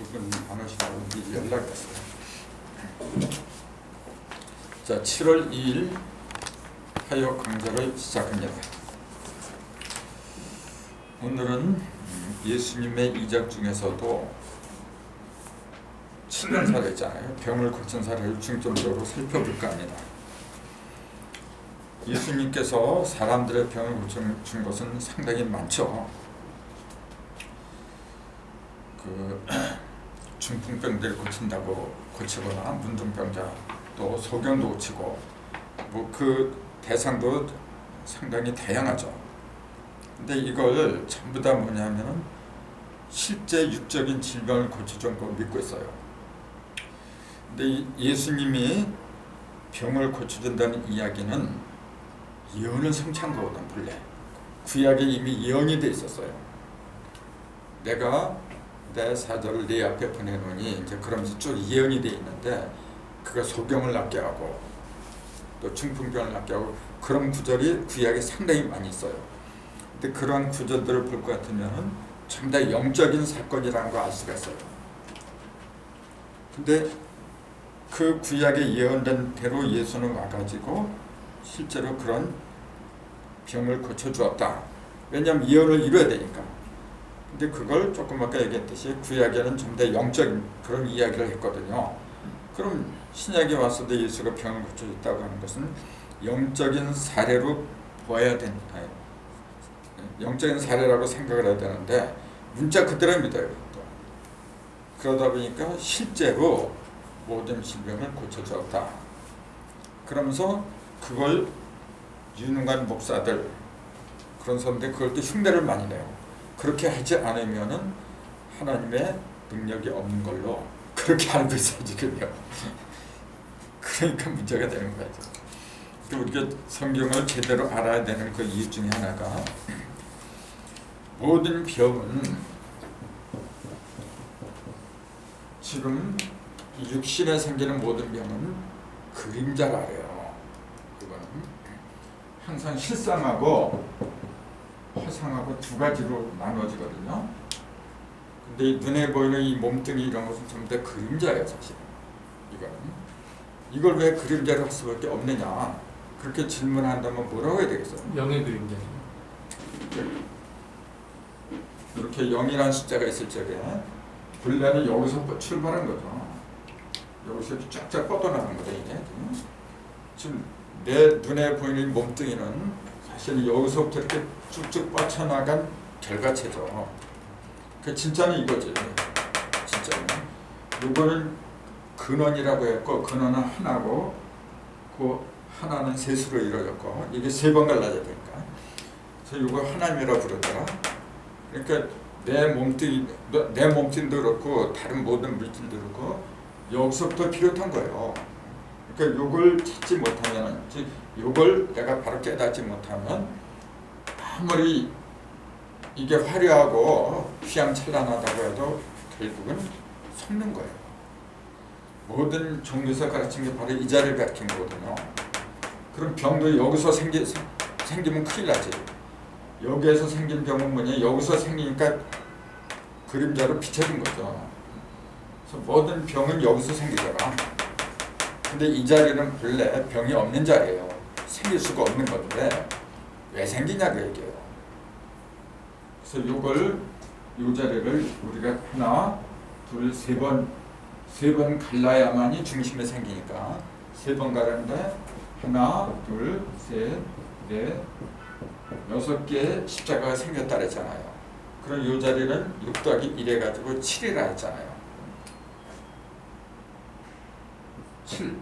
두분 많으시다고 미리 연락했어요. 자, 7월 2일 화요 강좌를 시작합니다. 오늘은 예수님의 이적 중에서도 치는 사례 있잖아요. 병을 고친 사례를 중점적으로 살펴볼까 합니다. 예수님께서 사람들의 병을 고친 것은 상당히 많죠. 중풍병들 고친다고 고치거나 문둥병자 또 소경도 고치고 그 대상도 상당히 다양하죠. 근데 이걸 전부 다 뭐냐면은 실제 육적인 질병을 고쳐준 거 믿고 있어요. 근데 예수님이 병을 고쳐준다는 이야기는 예언을 성취한 거거든. 본래 구약에 이미 예언이 돼 있었어요. 내가 내 사자를 네 앞에 보내노니 이제 그러면서 쭉 예언이 돼 있는데 그가 소경을 낫게 하고 또 중풍병을 낫게 하고 그런 구절이 구약에 상당히 많이 있어요. 근데 그런 구절들을 볼 것 같으면은 전부 다 영적인 사건이라는 거 알 수가 있어요. 근데 그 구약에 예언된 대로 예수는 와가지고 실제로 그런 병을 고쳐주었다. 왜냐하면 예언을 이뤄야 되니까. 근데 그걸 조금 아까 얘기했듯이 구약에는 전부 다 영적인 그런 이야기를 했거든요. 그럼 신약에 와서도 예수가 병을 고쳐줬다고 하는 것은 영적인 사례로 보아야 된다. 영적인 사례라고 생각을 해야 되는데 문자 그대로 믿어요. 그러다 보니까 실제로 모든 질병을 고쳐주었다. 그러면서 그걸 유능한 목사들 그런 사람들이 그걸 또 흉내를 많이 내요. 그렇게 하지 않으면은 하나님의 능력이 없는 걸로 그렇게 알고 있어요 지금요. 그러니까 문제가 되는 거죠. 우리가 성경을 제대로 알아야 되는 그 이유 중에 하나가 모든 병은 지금 육신에 생기는 모든 병은 그림자라래요. 그거는 항상 실상하고 화상하고 두 가지로 나눠지거든요. 근데 이 눈에 보이는 이 몸뚱이 이런 것은 전부 다 그림자예요, 사실. 이걸 왜 그림자로 할 수밖에 없느냐? 그렇게 질문한다면 뭐라고 해야 되겠어요? 영의 그림자. 이렇게 0이라는 숫자가 있을 적에 본래는 여기서 출발한 거죠. 여기서 쫙쫙 뻗어나간 거죠, 이게. 지금 내 눈에 보이는 몸뚱이는 사실 여기서부터 이렇게 쭉쭉 뻗쳐나간 결과체죠. 그 진짜는 이거지. 진짜는. 요거는 근원이라고 했고, 근원은 하나고, 그 하나는 셋으로 이루어졌고, 이게 세 번 갈라져야 되니까. 그래서 요거 하나님이라고 부르더라. 그러니까 내 몸뚱이도 그렇고, 다른 모든 물질도 그렇고, 여기서부터 비롯한 거예요. 그러니까 요걸 찾지 못하면, 즉 요걸 내가 바로 깨닫지 못하면 아무리 이게 화려하고 휘황찬란하다고 해도 결국은 속는 거예요. 모든 종교에서 가르친 게 바로 이 자리를 가르친 거거든요. 그럼 병도 여기서 생기면 큰일 나지. 여기에서 생긴 병은 뭐냐? 여기서 생기니까 그림자로 비춰진 거죠. 그래서 모든 병은 여기서 생기더라. 근데 이 자리는 본래 병이 없는 자리예요. 생길 수가 없는 건데 왜 생기냐 그 얘기예요. 그래서 요 자리를 우리가 하나, 둘, 세 번 갈라야만이 중심에 생기니까 세 번 가는데 하나, 둘, 셋, 넷, 6개의 십자가가 생겼다 그랬잖아요. 그럼 요 자리는 6 더하기 1 해가지고 7이라 했잖아요. 7.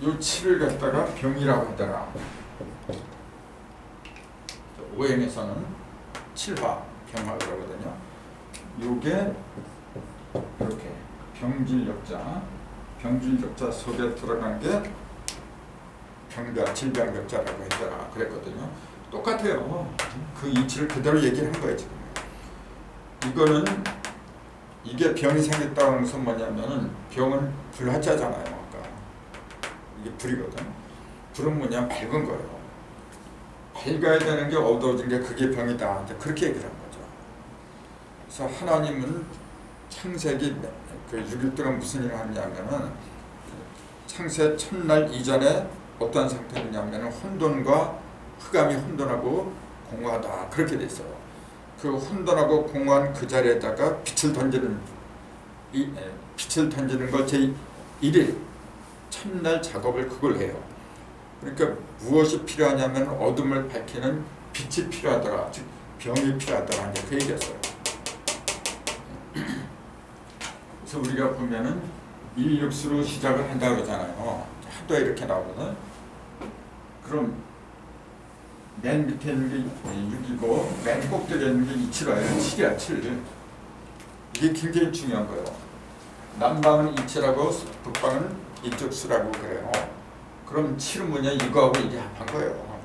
요 7을 갖다가 병이라고 하더라. 오행에서는 7화 병화 그러거든요. 요게 이렇게 병질역자 속에 들어간 게 병자, 질병역자라고 했더라 그랬거든요. 똑같아요. 그 이치를 그대로 얘기를 한 거예요 지금. 이거는 이게 병이 생겼다는 것은 뭐냐면은 병은 불화자잖아요. 아까 이게 불이거든. 불은 뭐냐? 밝은 거예요. 밝아야 되는 게 어두워진 게 그게 병이다. 이제 그렇게 얘기를 한 거죠. 그래서 하나님은 창세기 그 6일 동안 무슨 일을 하냐면은 창세 첫날 이전에 어떤 상태였냐면은 혼돈과 흑암이 혼돈하고 공허하다 그렇게 돼 있어요. 그 혼돈하고 공허한 그 자리에다가 빛을 던지는 걸 제 1일 첫날 작업을 그걸 해요. 그러니까 무엇이 필요하냐면 어둠을 밝히는 빛이 필요하더라, 즉 병이 필요하더라 이제 그 얘기였어요. 그래서 우리가 보면은 일육수로 시작을 한다 그러잖아요. 하도 이렇게 나오거든. 그럼 맨 밑에 있는 게 6이고 맨 꼭대기에 있는 게 2칠이에요. 7이야 7. 이게 굉장히 중요한 거예요. 남방은 2칠하고 북방은 이쪽 수라고 그래요. 그럼 7은 뭐냐? 이거하고 이게 합한 거예요.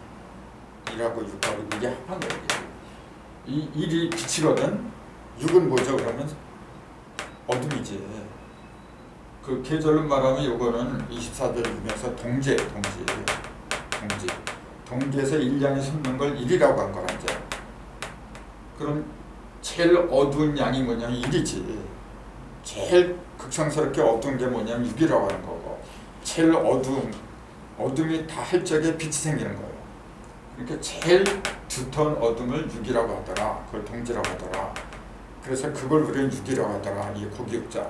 1하고 6하고 이게 합한 거예요. 이 1이 빛이거든. 6은 뭐죠? 그러면 어둠이지. 그 계절로 말하면 요거는 24절 중에서 동지예요. 동지에서 1양이 솟는 걸 1이라고 한 거라 이제. 그럼 제일 어두운 양이 뭐냐면 1이지. 제일 극성스럽게 어두운 게 뭐냐면 6이라고 하는 거고, 제일 어둠이 다 할 적에 빛이 생기는 거예요. 그러니까 제일 두터운 어둠을 6이라고 하더라. 그걸 동지라고 하더라. 그래서 그걸 우리는 6이라고 하더라. 이 고기육자.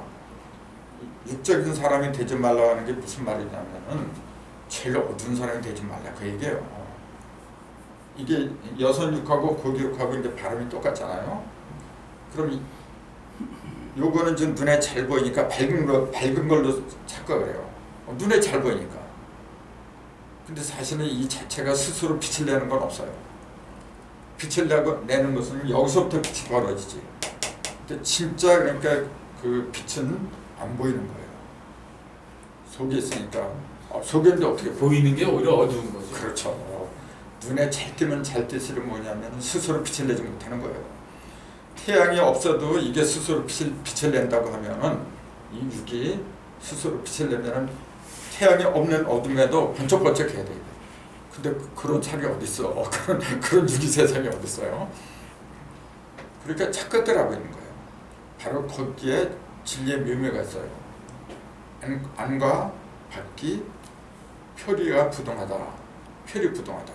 육적인 사람이 되지 말라고 하는 게 무슨 말이냐면은 제일 어두운 사람이 되지 말라 그 얘기예요. 이게 여선육하고 고기육하고 이제 발음이 똑같잖아요. 그럼 요거는 좀 눈에 잘 보이니까 밝은 걸로 착각을 해요. 눈에 잘 보이니까. 근데 사실은 이 자체가 스스로 빛을 내는 건 없어요. 빛을 내는 것은 여기서부터 빛이 벌어지지. 근데 진짜 그러니까 그 빛은 안 보이는 거예요. 속에 있으니까. 속에 있는데 어떻게 보이는 게 오히려 어두운 거죠. 그렇죠. 눈에 잘 띄면 잘 띄시는 뭐냐면 스스로 빛을 내지 못하는 거예요. 태양이 없어도 이게 스스로 빛을 낸다고 하면은 이 6이 스스로 빛을 내면은 태양이 없는 어둠에도 번쩍번쩍해야 돼요. 근데 그런 차이 어디 있어? 그런 6이 세상에 어디 있어요? 그러니까 착각을 하고 있는 거예요. 바로 거기에 진리의 묘미가 있어요. 안과 밖이 표리가 부동하다. 표리 부동하다.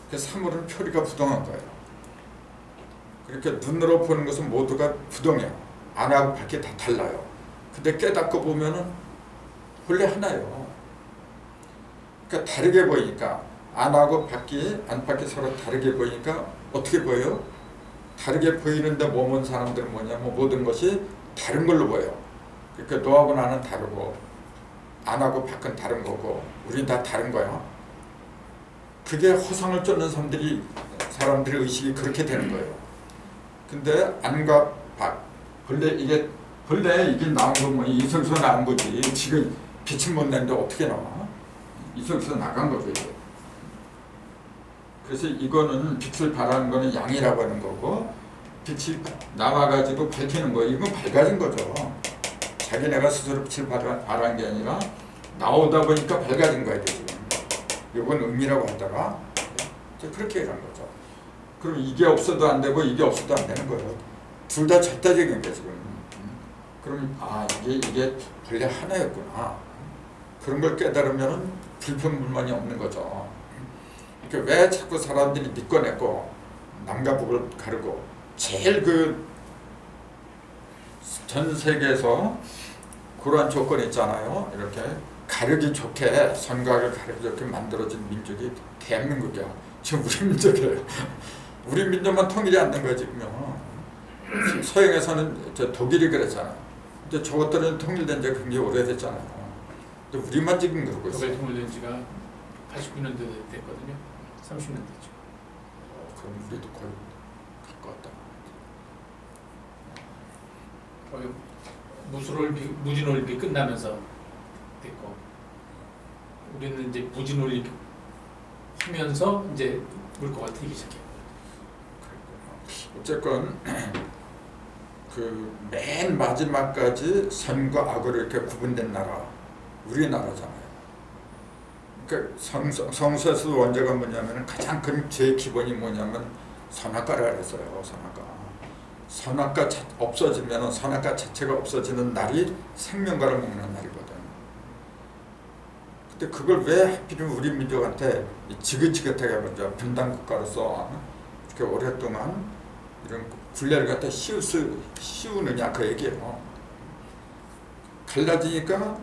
그래서 사물은 표리가 부동한 거예요. 그러니까 눈으로 보는 것은 모두가 부동해요. 안하고 밖이 다 달라요. 근데 깨닫고 보면은 원래 하나예요. 그러니까 다르게 보이니까 안하고 안팎이 서로 다르게 보이니까 어떻게 보여요? 다르게 보이는데 머문 사람들은 뭐냐면 모든 것이 다른 걸로 보여요. 그러니까 너하고 나는 다르고 안하고 밖은 다른 거고 우린 다 다른 거야. 그게 허상을 쫓는 사람들의 의식이 그렇게 되는 거예요. 근데 안과 밖 본래 이게 나온 거 뭐 이성에서 나온 거지. 지금 빛을 못 내는데 어떻게 나와? 이성에서 나간 거죠 이게. 그래서 이거는 빛을 발하는 거는 양이라고 하는 거고, 빛이 나와가지고 밝히는 거예요. 이건 밝아진 거죠. 자기네가 스스로 빛을 발한 게 아니라 나오다 보니까 밝아진 거예요 지금. 이건 음이라고 하다가 그렇게 얘기한 거죠. 그럼 이게 없어도 안 되고 이게 없어도 안 되는 거예요. 둘 다 절대적인 게 지금. 그럼 이게 본래 하나였구나. 그런 걸 깨달으면 불평불만이 없는 거죠. 그러니까 왜 자꾸 사람들이 믿고내고 남과 북을 가르고 제일 전 세계에서 그러한 조건이 있잖아요. 이렇게 가르기 좋게 선각을 가르기 좋게 만들어진 민족이 대한민국이야. 지금 우리 민족이에요. 우리 민족만 통일이 안 된 거야 지금요. 서양에서는 독일이 그랬잖아. 근데 저것들은 통일된 지 굉장히 오래됐잖아요. 근데 우리만 지금 그러고 있어요. 통일된 지가 89년도 됐거든요. 30년 됐죠. 그럼 우리도 거의 갈 것 같다. 거의 무진올림픽 끝나면서 됐고, 우리는 이제 무진올림픽 하면서 이제 물꼬가 트이기 시작해요. 어쨌건 맨 마지막까지 선과 악으로 이렇게 구분된 나라, 우리나라잖아요. 그 성서에서 원죄가 뭐냐면 가장 큰 죄의 기본이 뭐냐면 선악과라 그랬어요. 선악과 없어지면 선악과 자체가 없어지는 날이 생명과를 먹는 날이거든. 근데 그걸 왜 하필이면 우리 민족한테 지긋지긋하게 먼저 분단 국가로서 이렇게 오랫동안 이런 굴레를 갖다 씌우느냐 그 얘기예요. 갈라지니까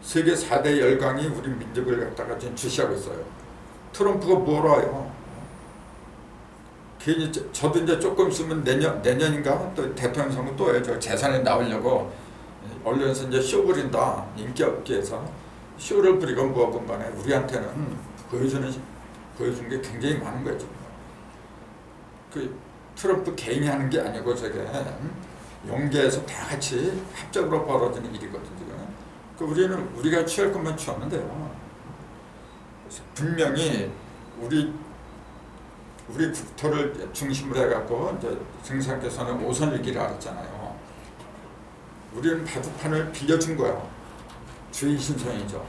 세계 4대 열강이 우리 민족을 갖다가 지금 주시하고 있어요. 트럼프가 뭐라요? 괜히 저도 이제 조금 있으면 내년인가 또 대통령 선거 또 해요. 재선에 나오려고 언론에서 이제 쇼 부린다. 인기 없기 위해서 쇼를 부리건 뭐건 간에 우리한테는 보여준 게 굉장히 많은 거죠. 그 트럼프 개인이 하는 게 아니고 저게 영계에서 다 같이 합작으로 벌어지는 일이거든요. 그 우리가 취할 것만 취하면 돼요. 분명히 우리 국토를 중심으로 해갖고 이제 생산께서는 5선일기라 그랬잖아요. 우리는 바둑판을 빌려준 거야. 주의 신성이죠.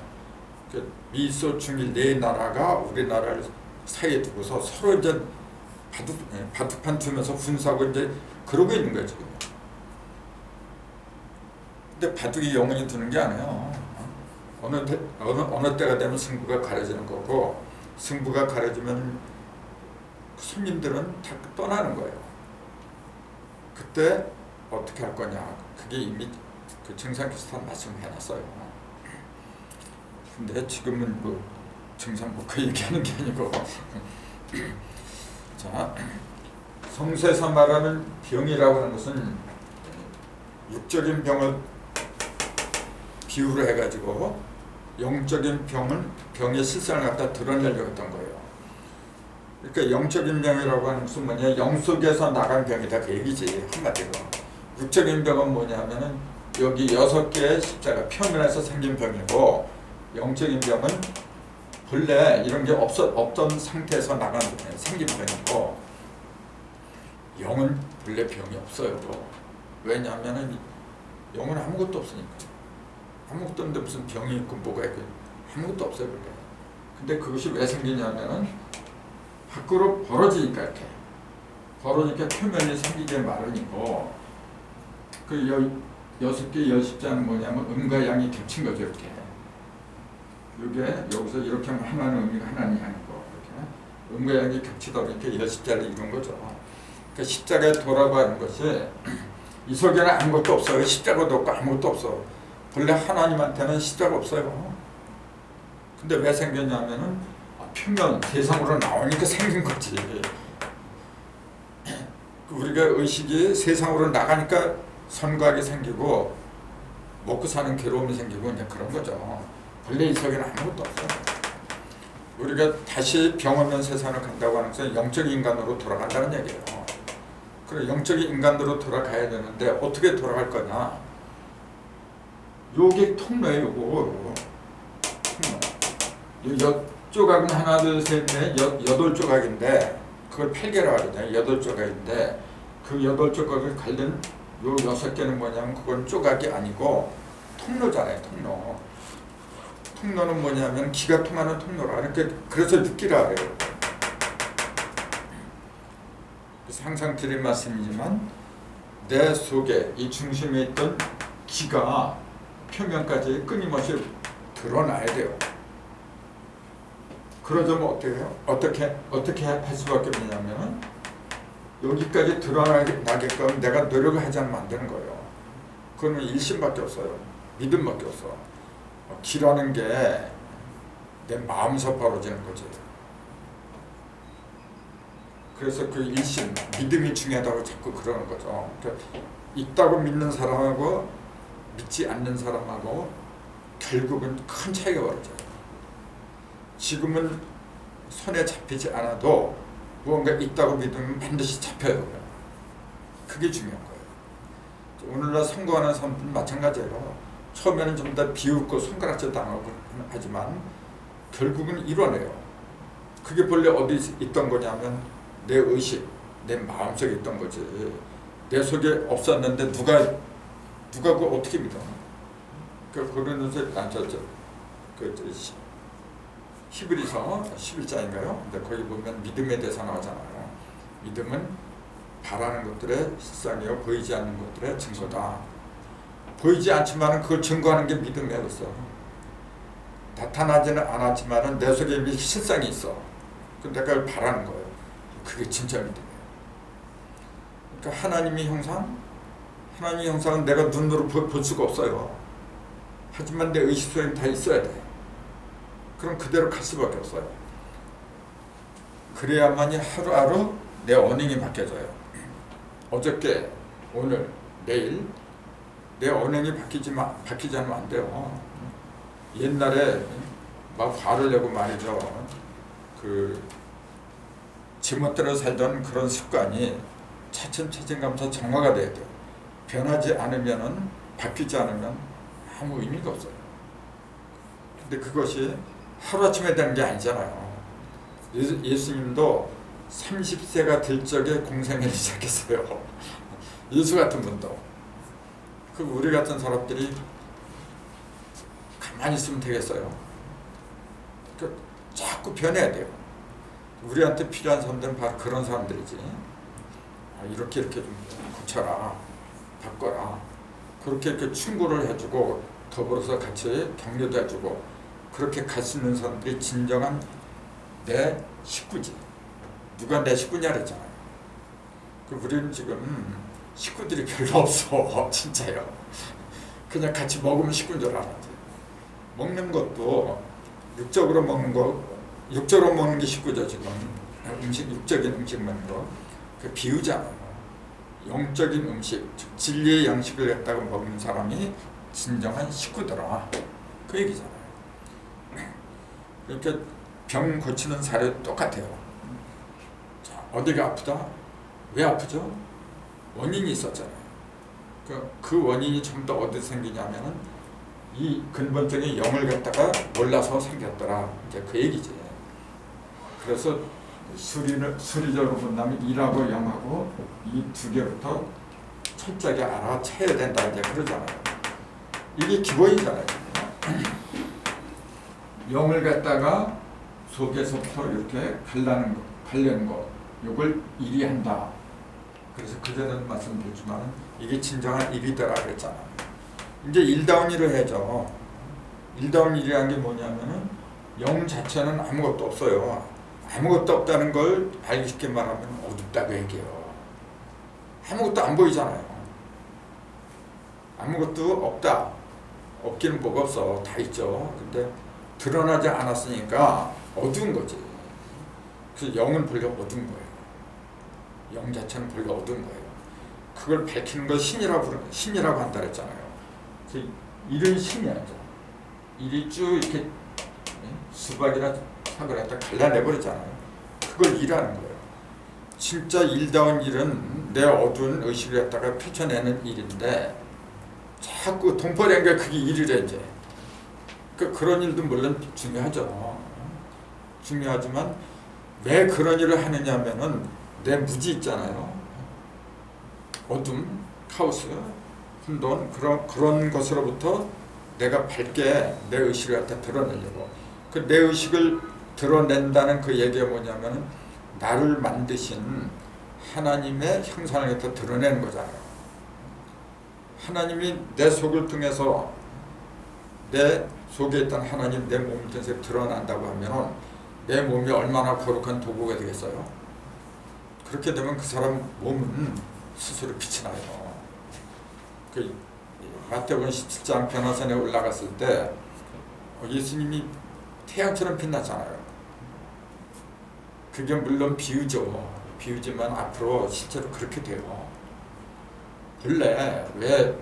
미소 중일 네 나라가 우리나라를 사이에 두고서 서로 이제 바둑판 두면서 분수하고 이제 그러고 있는 거예요 지금. 근데 바둑이 영원히 두는 게 아니에요. 어느 때가 되면 승부가 가려지는 거고, 승부가 가려지면 손님들은 다 떠나는 거예요. 그때 어떻게 할 거냐, 그게 이미 그 정상께서 다 말씀해놨어요. 근데 지금은 뭐 정상 그 얘기하는 게 아니고 자, 성서에서 말하는 병이라고 하는 것은 육적인 병을 비유로 해가지고 영적인 병의 실상을 갖다 드러내려고 했던 거예요. 그러니까 영적인 병이라고 하는 것은 뭐냐, 영 속에서 나간 병이다 그 얘기지 한마디로. 육적인 병은 뭐냐면은 여기 6개의 십자가 표면에서 생긴 병이고, 영적인 병은 본래 이런 게 없던 상태에서 생긴 병이고, 영은 본래 병이 없어요. 왜냐하면 영은 아무것도 없으니까. 아무것도 없는데 무슨 병이 있고 뭐가 있고 아무것도 없어요. 본래. 근데 그것이 왜 생기냐면은 밖으로 벌어지니까 이렇게. 벌어지니까 표면이 생기게 마련이고, 그 6개 열십자는 뭐냐면 음과 양이 겹친 거죠. 이렇게. 이게 여기서 이렇게 하면 하나는 음이고 하나는 양이고, 이렇게 음과 양이 겹치다 보니까 열십자를 이룬 거죠. 그러니까 십자가에 도라고 하는 것이 이 속에는 아무것도 없어요. 십자가도 없고 아무것도 없어. 본래 하나님한테는 십자가 없어요. 근데 왜 생겼냐면은 표면 세상으로 나오니까 생긴 거지. 우리가 의식이 세상으로 나가니까 선각이 생기고 먹고 사는 괴로움이 생기고 이제 그런 거죠. 본래 이 속에는 아무것도 없어요. 우리가 다시 병 없는 세상을 간다고 하는 것은 영적 인간으로 돌아간다는 얘기예요. 그래, 영적인 인간으로 돌아가야 되는데 어떻게 돌아갈 거냐? 요게 통로예요. 요거 통로. 조각은 하나 둘 셋 넷 8조각인데 그걸 8개라고 하거든요. 8조각인데 그 8조각을 갈린 요 6개는 뭐냐면 그건 조각이 아니고 통로잖아요. 통로는 뭐냐면 기가 통하는 통로라. 그래서 육기라 그래요. 항상 드린 말씀이지만 내 속에 이 중심에 있던 기가 표면까지 끊임없이 드러나야 돼요. 그러자면 어떻게 해요? 어떻게 할 수밖에 없냐면 여기까지 드러나게끔 내가 노력을 하지 않으면 안 되는 거예요. 그러면 일심밖에 없어요. 믿음밖에 없어. 기라는 게 내 마음에서 벌어지는 거지. 그래서 그 일심, 믿음이 중요하다고 자꾸 그러는 거죠. 그러니까 있다고 믿는 사람하고 믿지 않는 사람하고 결국은 큰 차이가 벌어져요. 지금은 손에 잡히지 않아도 무언가 있다고 믿으면 반드시 잡혀요. 그게 중요한 거예요. 오늘날 선거하는 사람들은 마찬가지예요. 처음에는 좀 더 비웃고 손가락질 당하고 하지만 결국은 이뤄내요. 그게 본래 어디 있던 거냐면 내 의식, 내 마음속에 있던 거지. 내 속에 없었는데 누가 그걸 어떻게 믿어? 그러면서 히브리서 11장인가요? 근데 거기 보면 믿음에 대해서 나오잖아요. 믿음은 바라는 것들의 실상이요 보이지 않는 것들의 증거다. 보이지 않지만은 그걸 증거하는 게 믿음이야. 그래서 나타나지는 않았지만은 내 속에 이미 실상이 있어. 그럼 내가 그걸 바라는 거예요. 그게 진짜 믿음이에요. 그러니까 하나님의 형상은 내가 눈으로 볼 수가 없어요. 하지만 내 의식 속에 다 있어야 돼. 그럼 그대로 갈 수밖에 없어요. 그래야만이 하루하루 내 언행이 바뀌어져요. 어저께, 오늘, 내일 내 언행이 바뀌지 않으면 안 돼요. 옛날에 막 화를 내고 말이죠. 그 제멋대로 살던 그런 습관이 차츰 감차 정화가 돼야 돼요. 변하지 않으면은, 바뀌지 않으면 아무 의미가 없어요. 근데 그것이 하루아침에 되는 게 아니잖아요. 예수님도 30세가 될 적에 공생애를 시작했어요. 예수 같은 분도. 그 우리 같은 사람들이 가만히 있으면 되겠어요. 그 자꾸 변해야 돼요. 우리한테 필요한 사람들은 바로 그런 사람들이지. 이렇게 좀 고쳐라, 바꿔라. 그렇게 이렇게 충고를 해주고 더불어서 같이 격려도 해주고 그렇게 갈 수 있는 사람들이 진정한 내 식구지. 누가 내 식구냐 그랬잖아요. 우리는 지금 식구들이 별로 없어. 진짜요. 그냥 같이 먹으면 식구인 줄 알았지. 먹는 것도 육적으로 먹는 게 식구죠. 지금 육적인 음식 먹는 거. 그 비유잖아요. 영적인 음식, 즉 진리의 양식을 갖다가 먹는 사람이 진정한 식구더라. 그 얘기잖아요. 이렇게 병 고치는 사례도 똑같아요. 자, 어디가 아프다? 왜 아프죠? 원인이 있었잖아요. 그 원인이 전부 다 어디서 생기냐면은 이 근본적인 영을 갖다가 몰라서 생겼더라. 이제 그 얘기지. 그래서 수리적으로 본다면 일하고 영하고 이 두 개부터 철저하게 알아채야 된다. 이제 그러잖아요. 이게 기본이잖아요. 영을 갖다가 속에서부터 이렇게 갈려는 거, 이걸 일이 한다. 그래서 그전에도 말씀드렸지만 이게 진정한 일이더라 그랬잖아요. 이제 일다운 일을 해죠. 일다운 일이라는 게 뭐냐면은 영 자체는 아무것도 없어요. 아무것도 없다는 걸 알기 쉽게 말하면 어둡다고 얘기해요. 아무것도 안 보이잖아요. 아무것도 없다. 없기는 뭐가 없어. 다 있죠. 근데 드러나지 않았으니까 어두운 거지. 그래서 영은 본래 어두운 거예요. 영 자체는 본래 어두운 거예요. 그걸 밝히는 걸 신이라고 한다 그랬잖아요. 그래서 일은 신이야죠. 일이 쭉 이렇게 수박이나 사과를 갖다 갈라내버리잖아요. 그걸 일하는 거예요. 진짜 일다운 일은 내 어두운 의식을 갖다가 펼쳐내는 일인데 자꾸 동포된 게 그게 일이래 이제. 그런 일도 물론 중요하죠. 중요하지만 왜 그런 일을 하느냐 하면은 내 무지 있잖아요. 어둠, 카오스, 혼돈 그런 것으로부터 내가 밝게 내 의식을 갖다 드러내려고. 그 내 의식을 드러낸다는 그 얘기가 뭐냐면은 나를 만드신 하나님의 형상을 갖다 드러내는 거잖아요. 하나님이 내 속을 통해서 내 속에 있던 하나님 내 몸을 통해서 드러난다고 하면은 내 몸이 얼마나 거룩한 도구가 되겠어요? 그렇게 되면 그 사람 몸은 스스로 빛이 나요. 그 마태복음 17장 변화산에 올라갔을 때 예수님이 태양처럼 빛났잖아요. 그게 물론 비유지만 앞으로 실제로 그렇게 돼요. 본래 왜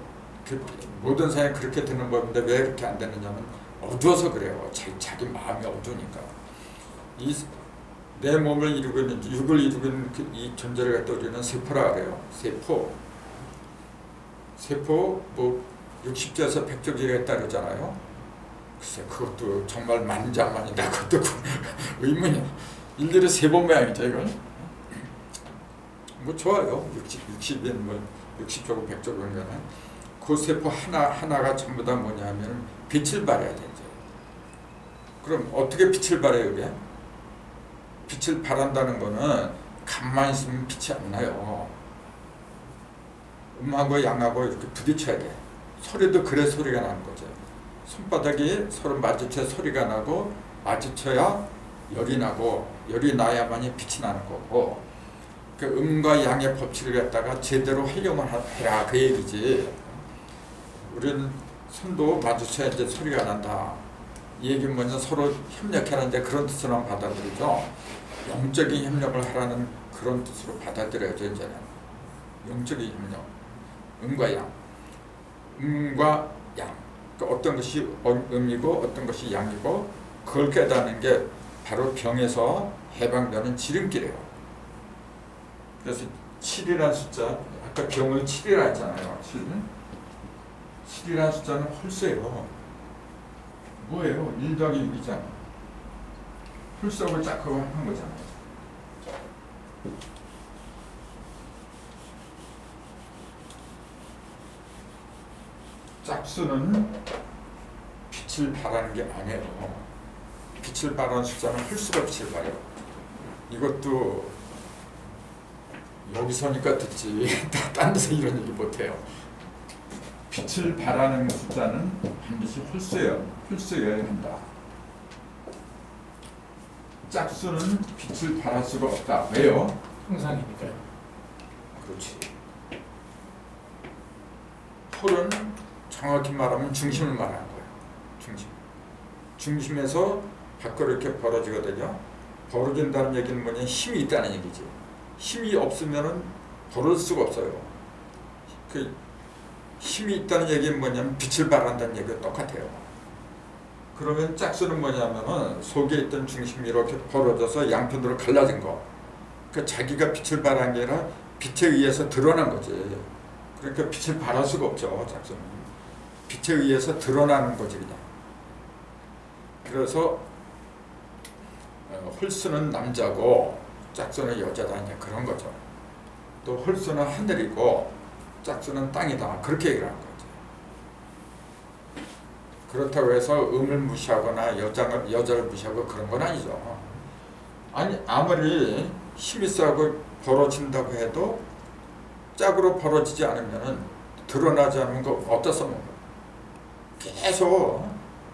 모든 사람이 그렇게 되는 법인데 왜 그렇게 안 되느냐면 어두워서 그래요. 자기 마음이 어두우니까. 내 몸을 이루고 있는 육을 이루고 있는 이 존재를 갖다 우리는 세포라 그래요. 세포 뭐 60조에서 100조기가 있다 그러잖아요. 글쎄 그것도 정말 만장만이다. 그것도 의문이야. 일일이 세포 모양이죠 이건. 뭐 좋아요. 60인 뭐 60조고 100조고 그런 거는 그 세포 하나가 전부 다 뭐냐면 빛을 발해야 되죠. 그럼 어떻게 빛을 발해요, 이게? 빛을 발한다는 거는 가만히 있으면 빛이 안 나요. 음하고 양하고 이렇게 부딪혀야 돼. 소리도 그래 소리가 나는 거죠. 손바닥이 서로 마주쳐 소리가 나고 마주쳐야 열이 나고 열이 나야만이 빛이 나는 거고 그 음과 양의 법칙을 갖다가 제대로 하려면 해라 그 얘기지. 우리는 손도 마주쳐야 이제 소리가 난다. 이 얘기는 뭐냐 서로 협력하는데 그런 뜻으로만 받아들이죠. 영적인 협력을 하라는 그런 뜻으로 받아들여야죠. 이제는 영적인 협력, 음과 양, 음과 양. 그러니까 어떤 것이 음이고 어떤 것이 양이고 그걸 깨닫는 게 바로 병에서 해방되는 지름길이에요. 그래서 7이라는 숫자, 아까 병을 7이라 했잖아요. 7이라는 숫자는 홀수예요. 뭐예요? 1 더하기 6이잖아. 홀수하고 짝하고 한 거잖아요. 짝수는 빛을 발하는 게 아니에요. 빛을 발하는 숫자는 홀수가 빛을 발해요. 이것도 여기서니까 듣지 딴 데서 이런 얘기 못해요. 빛을 발하는 숫자는 반드시 홀수여야 한다. 짝수는 빛을 발할 수가 없다. 왜요? 형상이니까요. 그렇지. 홀은 정확히 말하면 중심을 말하는 거예요. 중심에서 밖으로 이렇게 벌어지거든요. 벌어진다는 얘기는 뭐냐? 힘이 있다는 얘기지. 힘이 없으면은 벌어질 수가 없어요. 그 힘이 있다는 얘기는 뭐냐면 빛을 발한다는 얘기가 똑같아요. 그러면 짝수는 뭐냐면은 속에 있던 중심이 이렇게 벌어져서 양편으로 갈라진 거. 그 자기가 빛을 발한 게 아니라 빛에 의해서 드러난 거지. 그러니까 빛을 발할 수가 없죠. 짝수는 빛에 의해서 드러나는 거지 그냥. 그래서 홀수는 남자고 짝수는 여자다 이제 그런 거죠. 또 홀수는 하늘이고 짝수는 땅이다 그렇게 얘기를 하는 거죠. 그렇다고 해서 음을 무시하거나 여자를 무시하고 그런 건 아니죠. 아니 아무리 힘이 세고 벌어진다고 해도 짝으로 벌어지지 않으면 드러나지 않는 거 어디서 먹는 거예요. 계속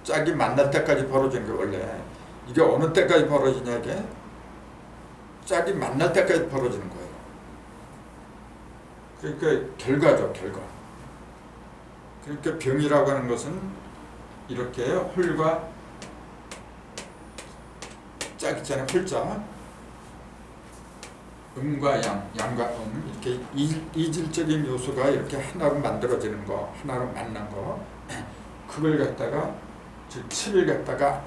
짝이 만날 때까지 벌어지는 게 원래 이게 어느 때까지 벌어지냐 이게 짝이 만날 때까지 벌어지는 거예요. 그러니까 결과죠, 결과. 그러니까 병이라고 하는 것은 이렇게 홀과 짝 있잖아요, 홀자. 음과 양, 양과 이렇게 이질적인 요소가 이렇게 하나로 만들어지는 거, 하나로 만난 거, 그걸 갖다가 즉 7을 갖다가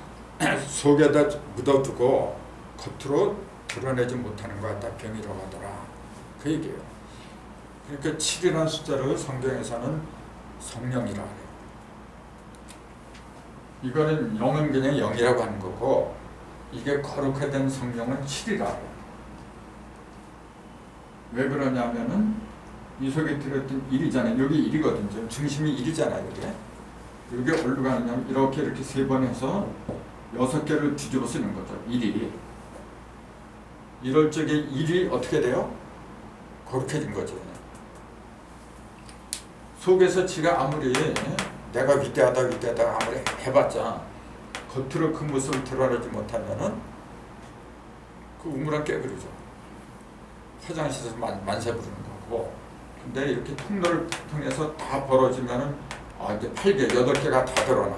속에다 묻어두고 겉으로 드러내지 못하는 것 같다 병이라고 하더라. 그 얘기예요. 그러니까 7이라는 숫자를 성경에서는 성령이라 해요. 이거는 영은 그냥 0이라고 하는 거고 이게 거룩하게 된 성령은 7이라 해요. 왜 그러냐면은 이 속에 들었던 1이잖아요. 여기 1이거든요. 중심이 1이잖아요. 이게 어디로 가느냐면 이렇게 세 번 해서 6개를 뒤집어 쓰는 거죠. 1이. 이럴 적에 1이 어떻게 돼요? 거룩해진 거죠. 속에서 지가 아무리 내가 위대하다 아무리 해봤자 겉으로 그 모습을 드러내지 못하면은 그 우물안 깨버리죠. 화장실에서 만세 부르는 거고. 근데 이렇게 통로를 통해서 다 벌어지면은 이제 8개, 8개가 다 드러나.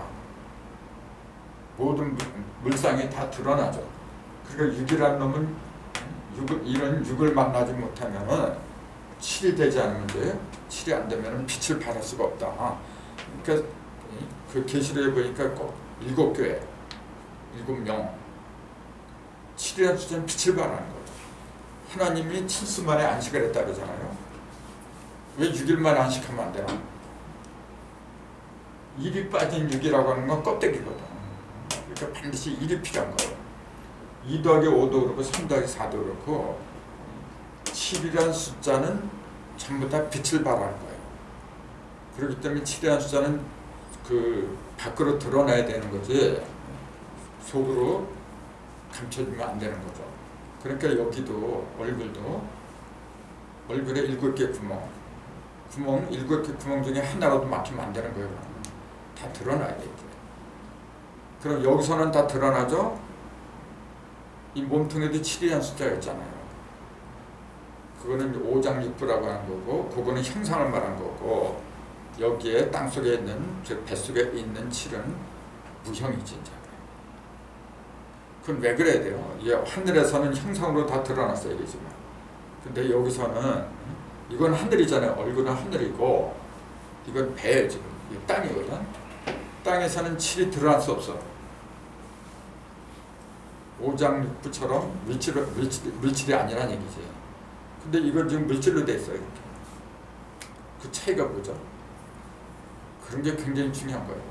모든 물상이 다 드러나죠. 그러니까 6이라는 놈은 이런 6을 만나지 못하면은 7이 되지 않으면 돼요. 7이 안 되면은 빛을 발할 수가 없다. 그러니까 그 계시록에 보니까 꼭 7교회, 7명, 7이라는 숫자는 빛을 발하는 거예요. 하나님이 7수 만에 안식을 했다 그러잖아요. 왜 6일 만에 안식하면 안 되나? 1이 빠진 6이라고 하는 건 껍데기거든. 그러니까 반드시 1이 필요한 거예요. 2 더하기 5도 그렇고 3 더하기 4도 그렇고 7이라는 숫자는 전부 다 빛을 발하는 거예요. 그렇기 때문에 7이라는 숫자는 그 밖으로 드러나야 되는 거지 속으로 감춰주면 안 되는 거죠. 그러니까 여기도 얼굴에 7개 구멍 7개 구멍 중에 하나라도 막히면 안 되는 거예요. 다 드러나야 돼. 그럼 여기서는 다 드러나죠? 이 몸통에도 7이라는 숫자가 있잖아요. 그거는 오장육부라고 하는 거고, 그거는 형상을 말한 거고, 여기에 땅속에 있는, 즉 뱃속에 있는 7은 무형이지. 그건 왜 그래야 돼요? 이 하늘에서는 형상으로 다 드러났어요, 이게 지금. 근데 여기서는 이건 하늘이잖아요. 얼굴은 하늘이고, 이건 배 지금 이 땅이거든. 땅에서는 7이 드러날 수 없어. 오장육부처럼 물질이 아니란 얘기지. 근데 이건 지금 물질로 돼 있어요. 이렇게. 그 차이가 뭐죠? 그런 게 굉장히 중요한 거예요.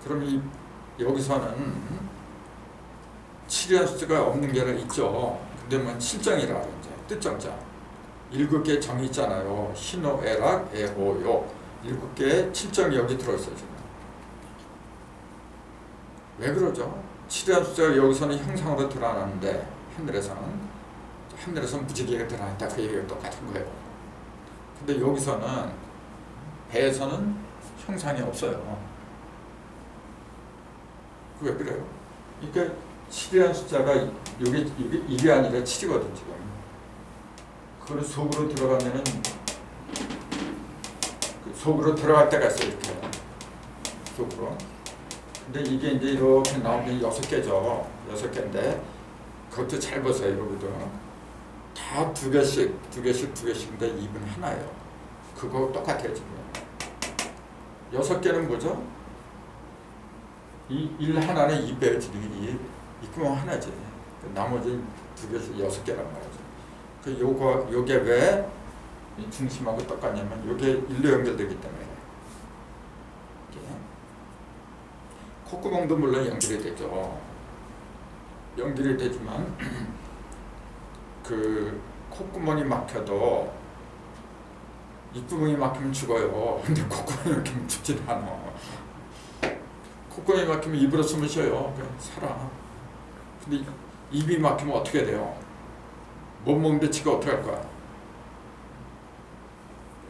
그럼 여기서는 7이라는 숫자가 없는 게 아니라 있죠. 근데 뭐 실정이라 이제 뜻정자 7개 정이 있잖아요. 희노, 애락, 애호요 7개의 칠정이 여기 들어있어요. 지금. 왜 그러죠? 7이라는 숫자가 여기서는 형상으로 드러나는데 하늘에서는 무지개가 드러났다. 그 얘기가 똑같은 거예요. 근데 여기서는 배에서는 형상이 없어요. 왜 그래요? 그러니까 7이라는 숫자가 이게 아니라 7이거든 지금. 그걸 속으로 들어가면은 속으로 들어갈 때가 있어요. 이렇게 속으로. 근데 이게 이제 이렇게 나오면 6개죠. 6개인데 그것도 잘 보세요. 여기도 다 2개씩인데 입은 하나예요. 그거 똑같아요 지금. 6개는 뭐죠? 일 하나는 2배요 지금. 이 구멍 하나지. 나머지 2개씩 6개란 말이죠. 요게 왜 중심하고 똑같냐면 요게 일로 연결되기 때문에. 콧구멍도 물론 연결이 되죠. 연결이 되지만 그 콧구멍이 막혀도 입구멍이 막히면 죽어요. 근데 콧구멍이 막히면 죽지 않아. 콧구멍이 막히면 입으로 숨을 쉬어요. 그냥 살아. 근데 입이 막히면 어떻게 돼요? 못 먹는데 지가 어떻게 할 거야?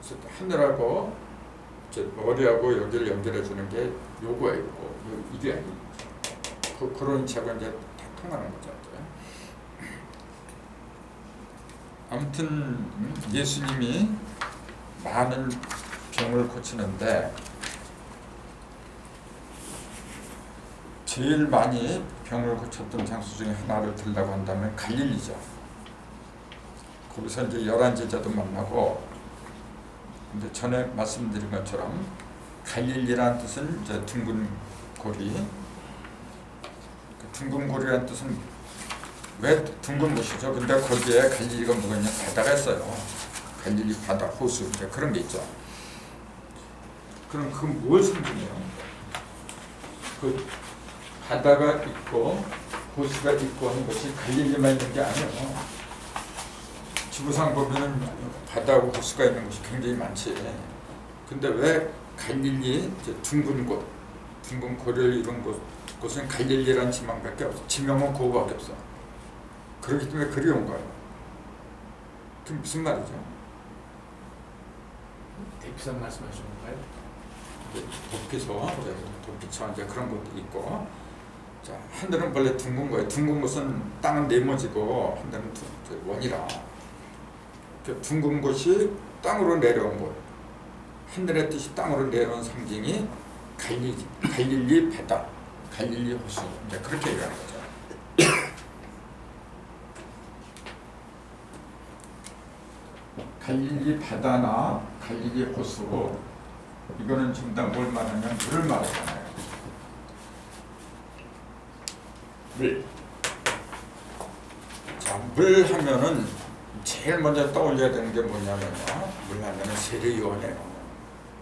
그래서 하늘하고 머리하고 여기를 연결해 주는 게 요거예요. 이게 아니에요. 그런 책은 이제 다 통하는 거죠. 아무튼 예수님이 많은 병을 고치는데 제일 많이 병을 고쳤던 장소 중에 하나를 들라고 한다면 갈릴리죠. 거기서 이제 11제자도 만나고, 근데 전에 말씀드린 것처럼 갈릴리라는 뜻은 이제 둥근 고리. 그 둥근 고리라는 뜻은 왜 둥근 곳이죠? 근데 거기에 갈릴리가 뭐가 있냐? 바다가 있어요. 갈릴리 바다, 호수, 이제 그런 게 있죠. 그럼 그 뭘 상징해요? 그 바다가 있고 호수가 있고 하는 것이 갈릴리만 있는 게 아니에요. 지구상 보면은 바다하고 호수가 있는 곳이 굉장히 많지. 근데 왜 갈릴리 둥근 곳, 둥근 고리를 이룬 곳은 갈릴리라는 지명밖에 없어. 지명은 그거밖에 없어. 그렇기 때문에 그리운 거예요. 그게 무슨 말이죠? 대피선 말씀하시는 건가요? 도피처 이제 그런 것도 있고. 자, 하늘은 원래 둥근 거예요. 둥근 곳은 땅은 네모지고 하늘은 원이라. 둥근 곳이 땅으로 내려온 곳. 하늘의 뜻이 땅으로 내려온 상징이 갈릴리 바다, 갈릴리 호수. 이제 그렇게 얘기하는 거죠. 갈릴리 바다나 갈릴리 호수, 이거는 지금 다 뭘 말하냐면 물을 말하잖아요. 물. 자, 물 하면은 제일 먼저 떠올려야 되는 게 뭐냐면요. 물 하면은 세례요한이에요.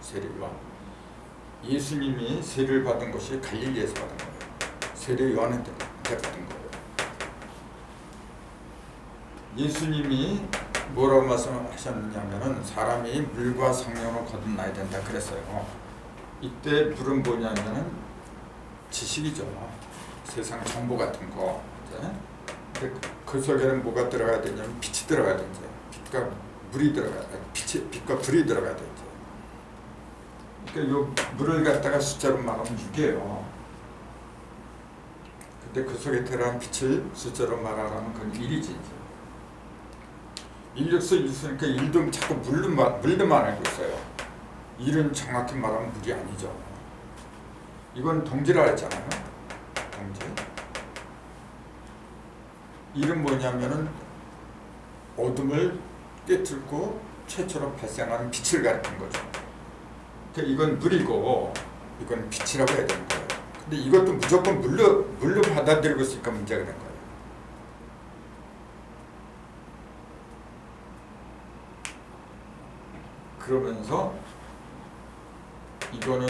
세례요한. 예수님이 세례를 받은 것이 갈릴리에서 받은 거예요. 세례요한한테 받은 거예요. 예수님이 뭐라고 말씀하셨냐면은 사람이 물과 성령으로 거듭나야 된다 그랬어요. 이때 물은 뭐냐면은 지식이죠. 세상 정보 같은 거. 이제. 근데 그 속에는 뭐가 들어가야 되냐면 빛이 들어가야 되지. 빛과 물이 들어가야 돼. 빛과 불이 들어가야 되지. 그러니까 요 물을 갖다가 숫자로 말하면 6이에요. 근데 그 속에 들어간 빛을 숫자로 말하라면 그건 1이지. 이제. 1육수 1수니까 1도 자꾸 물로만 알고 있어요. 1은 정확히 말하면 물이 아니죠. 이건 동지라 했잖아요. 동지. 1은 뭐냐면은 어둠을 깨뚫고 최초로 발생하는 빛을 가리킨 거죠. 그러니까 이건 물이고 이건 빛이라고 해야 되는 거예요. 근데 이것도 무조건 물로 받아들이고 있으니까 문제가 된 거예요. 그러면서 이거는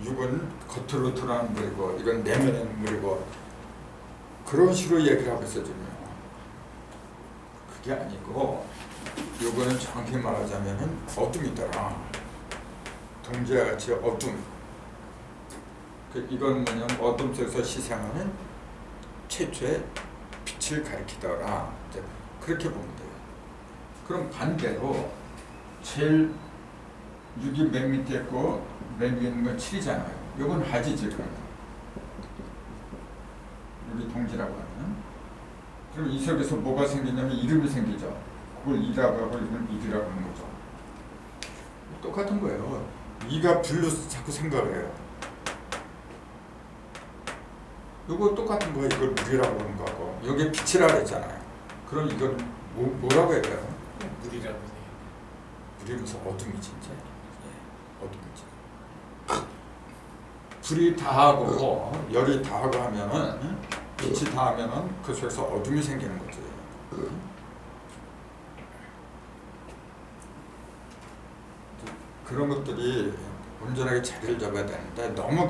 6은 겉으로 드러나는 물이고 이건 내면의 물이고 그런 식으로 얘기를 하고 있어요. 그게 아니고 요거는 정확히 말하자면은 어둠이더라. 동지와 같이 어둠. 이건 뭐냐면 어둠 속에서 시생하는 최초의 빛을 가리키더라. 그렇게 보면 돼요. 그럼 반대로 제일 6이 맨 밑에 있고 맨 위에 있는 건 7이잖아요. 요건 하지지 그러면. 여기 동지라고 하면. 그럼 이 속에서 뭐가 생기냐면 이름이 생기죠. 그걸 2라고 하고 이건 1이라고 하는 거죠. 똑같은 거예요. 2가 불로 자꾸 생각을 해요. 이거 똑같은 거예요. 이걸 물이라고 하는 거고 여기 빛이라고 했잖아요. 그럼 이건 뭐라고 해야 돼요? 물이라고 해요. 물이면서 어둠이 진짜. 예, 어둠이지. 불이 다하고 열이 다하고 하면은 빛이 다하면은 그 속에서 어둠이 생기는 거지. 그런 것들이 온전하게 자리를 잡아야 되는데 너무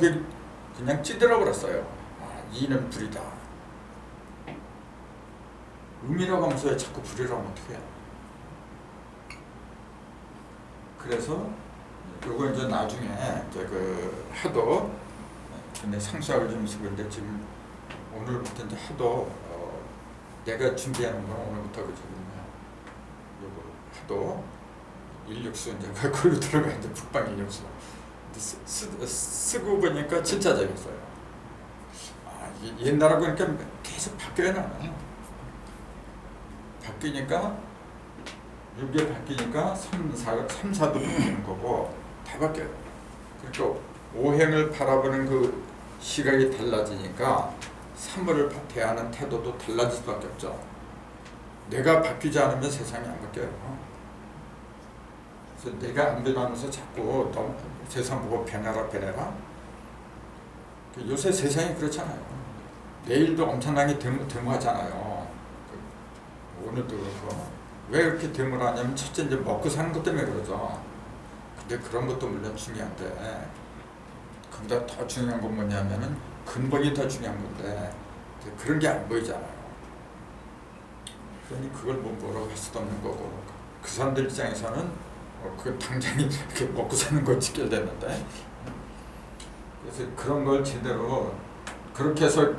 그냥 찌들어 버렸어요. 이는 불이다. 음이라고 하면서 왜 자꾸 불이라고 하면 어떻게 해요? 그래서 요거 이제 나중에 이제 그 하도 근데 상수학을 좀 쓰고 있는데 지금 오늘부터 이제 하도 내가 준비하는 건 오늘부터 그 지금 요거 하도 인력수 이제 그걸로 들어가 이제 북방 인력수 쓰고 보니까 진짜 재밌어요. 옛날하고 그러니까 계속 바뀌어요. 나는 바뀌니까 6에 바뀌니까 3, 4도 바뀌는 거고 다 바뀌어요. 그러니까 오행을 바라보는 그 시각이 달라지니까 사물을 대하는 태도도 달라질 수밖에 없죠. 내가 바뀌지 않으면 세상이 안 바뀌어요. 그래서 내가 안 변하면서 자꾸 너무 세상 보고 변해라. 요새 세상이 그렇잖아요. 내일도 엄청나게 데모하잖아요. 오늘도 그렇고. 왜 그렇게 데모를 하냐면 첫째 이제 먹고 사는 것 때문에 그러죠. 근데 그런 것도 물론 중요한데 그보다 더 중요한 건 뭐냐면은 근본이 더 중요한 건데 그런 게 안 보이잖아요. 그러니 그걸 뭐라고 할 수도 없는 거고 그 사람들 입장에서는 그 당장이 이렇게 먹고 사는 걸 직결되는데 그래서 그런 걸 제대로 그렇게 해서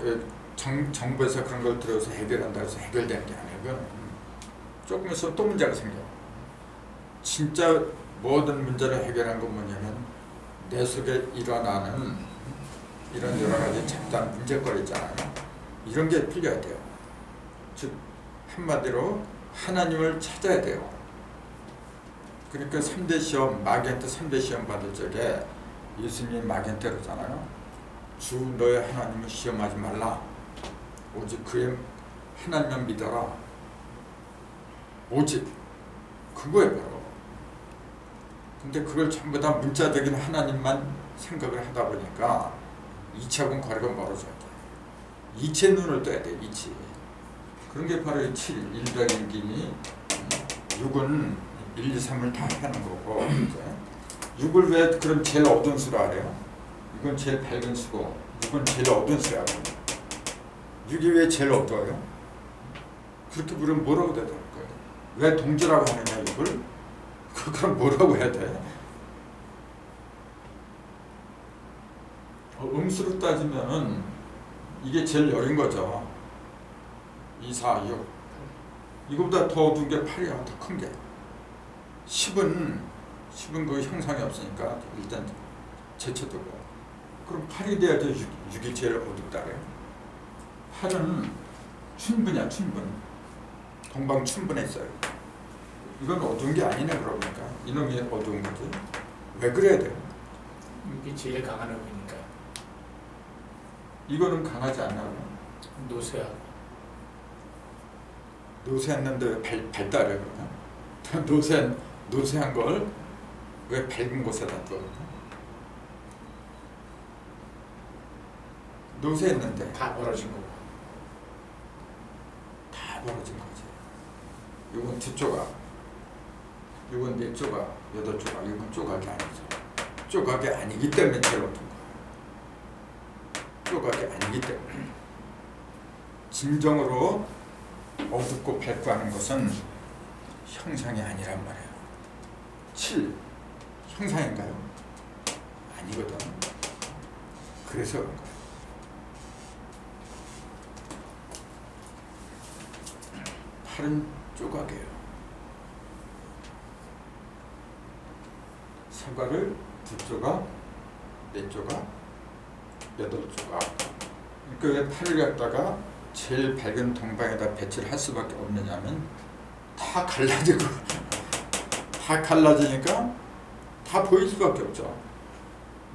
정부에서 그런 걸 들어서 해결한다 해서 해결되는 게 아니고 조금 있으면 또 문제가 생겨. 진짜 모든 문제를 해결한 건 뭐냐면 내 속에 일어나는 이런 여러 가지 잡다한 문제거리 있잖아요. 이런 게 풀려야 돼요. 즉 한마디로 하나님을 찾아야 돼요. 그러니까 3대 시험, 마겐테 3대 시험 받을 적에 예수님이 마겐테로잖아요. 주 너의 하나님을 시험하지 말라. 오직 그의 하나님만 믿어라. 오직 그거예요 바로. 근데 그걸 전부 다 문자적인 하나님만 생각을 하다 보니까 이치하고는 거리가 멀어져야 돼. 이치의 눈을 떠야 돼. 이치. 그런 게 바로 이 7, 1-1기니 6은 1, 2, 3을 다 하는 거고 이제 6을 왜 그럼 제일 어두운 수로 하래요? 이건 제일 밝은 수고 6은 제일 어두운 수라고. 6이 왜 제일 어두워요? 그렇게 물으면 뭐라고 대답할 거예요? 왜 동지라고 하느냐 6을? 그럼 뭐라고 해야 돼? 음수로 따지면은 이게 제일 여린 거죠. 2, 4, 6. 이거보다 더 어두운 게 8이야. 더 큰 게. 10은 그 형상이 없으니까 일단 제쳐두고. 그럼 8이 돼야지 6이 제일 어둡다 그래요. 8은 춘분이야. 춘분. 동방춘분에 있어요. 이건 어두운 게 아니네. 그러니까 이놈이 어두운 거지. 왜 그래야 돼요? 이게 제일 강한 음이니까. 이거는 강하지 않아요. 노쇠하고. 노쇠했는데 왜 발달해 그러나? 노쇠한 걸 왜 밝은 곳에다 둬? 노쇠했는데 다 벌어진 거고. 다 벌어진 거지. 이건 2조각, 이건 4조각, 8조각, 이건 조각이 아니죠. 조각이 아니기 때문에 제일 어떤 거야. 조각이 아니기 때문에. 진정으로 어둡고 밝고 하는 것은 형상이 아니란 말이에요. 7, 형상인가요? 아니거든. 그래서 그런 거예요. 팔은 조각이에요. 사과를 2조각, 4조각, 8조각. 그러니까 왜 팔을 갖다가 제일 밝은 동방에다 배치를 할 수밖에 없느냐면 다 갈라지고 다 갈라지니까 다 보일 수밖에 없죠.